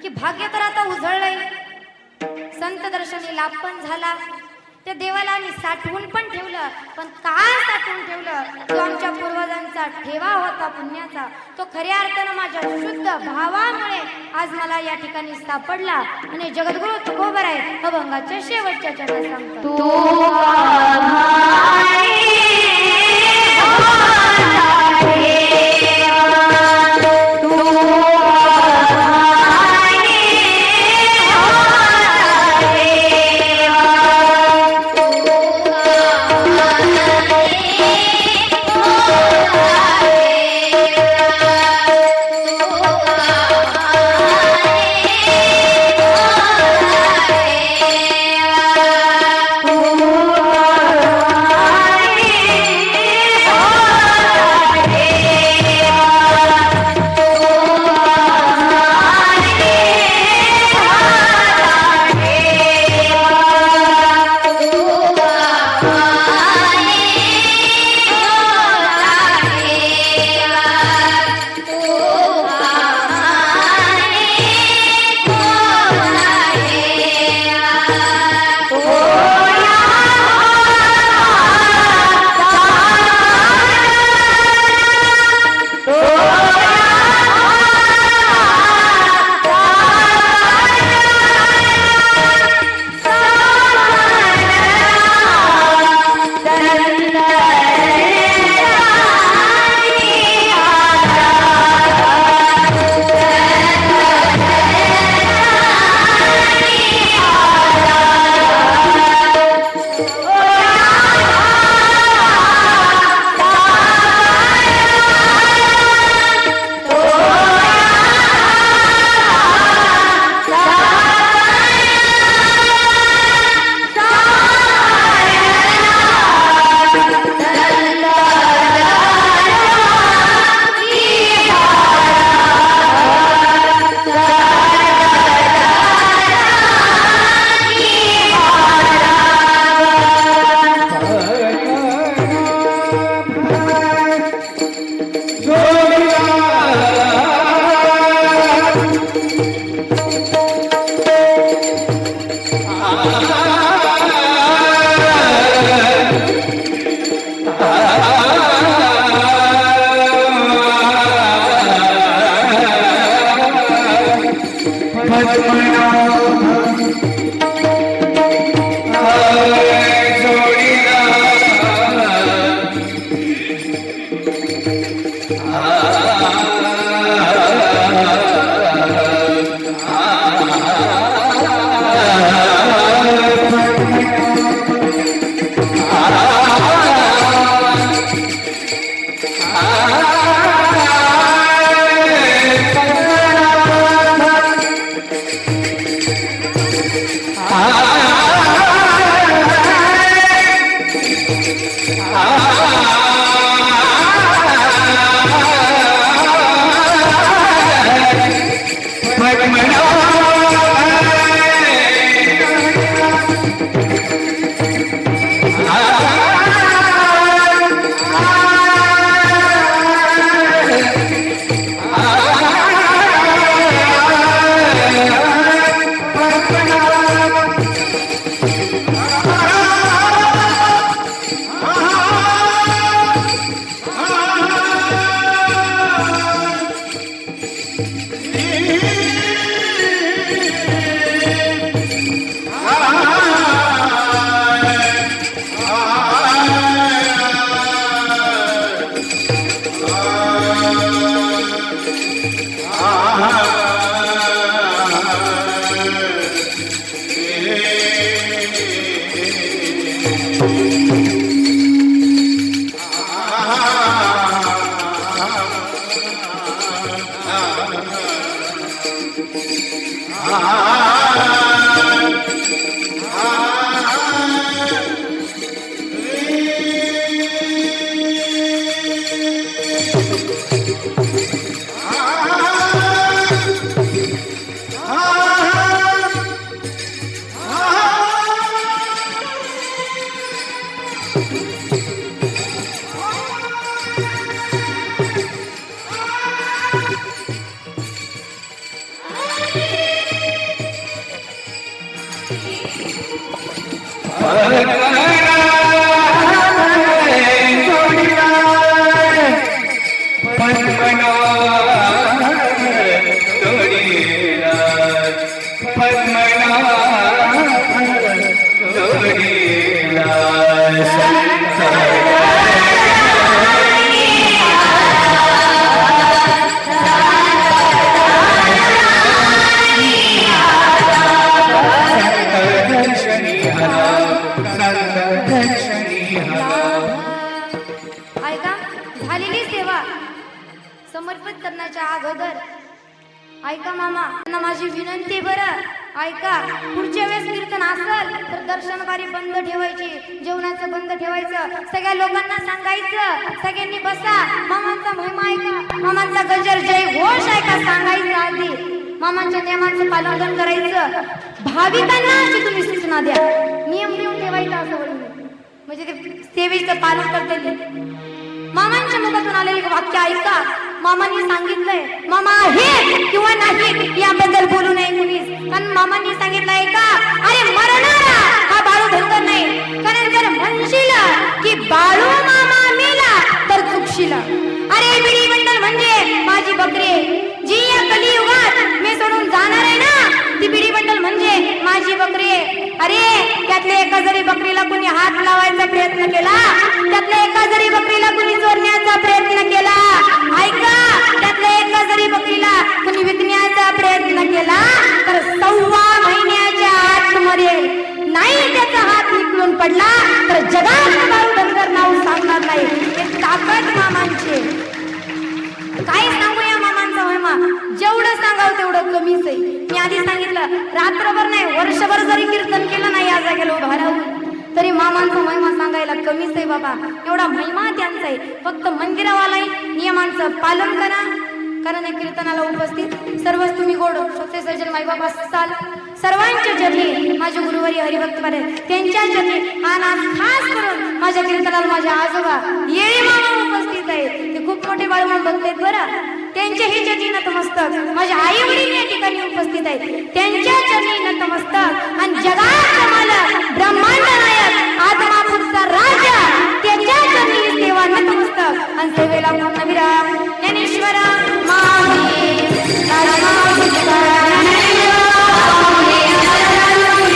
की भाग्य तर आता उजळलंय, संत दर्शनी लाभ पण झाला, त्या देवाला आम्ही साठवून पण ठेवलं. पण काय साठवून ठेवलं? तो आमच्या पूर्वजांचा ठेवा होता पुण्याचा. तो खऱ्या अर्थानं माझ्या शुद्ध भावामुळे आज मला या ठिकाणी सापडला. आणि जगद्गुरु तुकोबराय अभंगाच्या शेवटच्या चरणात सांगतात. ऐका, झालेली सेवा समर्पित करण्याच्या अगोदर ऐका मामा, माझी विनंती बरं ऐका, पुढच्या वेळेस कीर्तन असेल तर दर्शनबारी बंद ठेवायची, जेवणाचं बंद ठेवायचं, सगळ्या लोकांना सांगायचं सगळ्यांनी बसा, मामांचा महिमा ऐका, मामांचा गजर जय घोष ऐका सांगायचं, आधी मामांच्या नियमांचं पालन करायचं, भाविकांना अशी तुम्ही सूचना द्या, नियम देऊन ठेवायचा असं वडील, म्हणजे ते सेवेचं पालन करते. मामांच्या मुखातून आलेले वाक्य ऐका, मामांनी सांगितलंय मामा आहे किंवा नाही याबद्दल बोलू नये कुणीच, कारण मामांनी सांगितलंय का अरे मरणारा हा बाळू धनगर नाही, कारण जर म्हणशील की बाळू मामा मेला तर चुकशील. अरे बिडी बंडल म्हणजे माझी बकरी जी या कलियुगात मी सोडून जाणार आहे ना, ती बिडी बंडल म्हणजे माझी बकरी. अरे त्यातल्या एका जरी बकरीला कुणी हात लावायचा प्रयत्न केला, त्यातल्या एका जरी बकरीला कुणी चोरण्याचा प्रयत्न केला, ऐका त्यातल्या एका जरी बकरीला कुणी विकण्याचा प्रयत्न केला तर 6 महिन्याच्या आत मरेल. नाही त्याचा हात निघून पडला तर जगात बाळू धनगर नाव सांगणार नाही. हे ताकद मामांची. काय सांगूया मामांचा महिमा, जेवढं सांगावं तेवढं कमीच आहे. मी आधी सांगितलं रात्रभर नाही वर्षभर जरी कीर्तन केलं नाही या जागेला उभा राहून तरी मामांचा महिमा सांगायला कमीच आहे बाबा. एवढा महिमा त्यांचा आहे. फक्त मंदिरावालाही नियमांचं पालन करा, कारण या कीर्तनाला उपस्थित सर्वच तुम्ही गोड स्वतः सज्जन माईबाप असाल. सर्वांच्या जती माझे गुरुवारी हरिभक्त पारे त्यांच्या जती आणि खास करून माझ्या कीर्तनाला माझे आजोबा येळे मामा उपस्थित आहेत. ते खूप मोठे बाळूमामा भक्त आहेत बरं. त्यांच्याही जती नतमस्तक. माझे आई वडील या ठिकाणी उपस्थित आहेत, त्यांच्या जती नतमस्तक. आणि जगात मला ब्रह्मा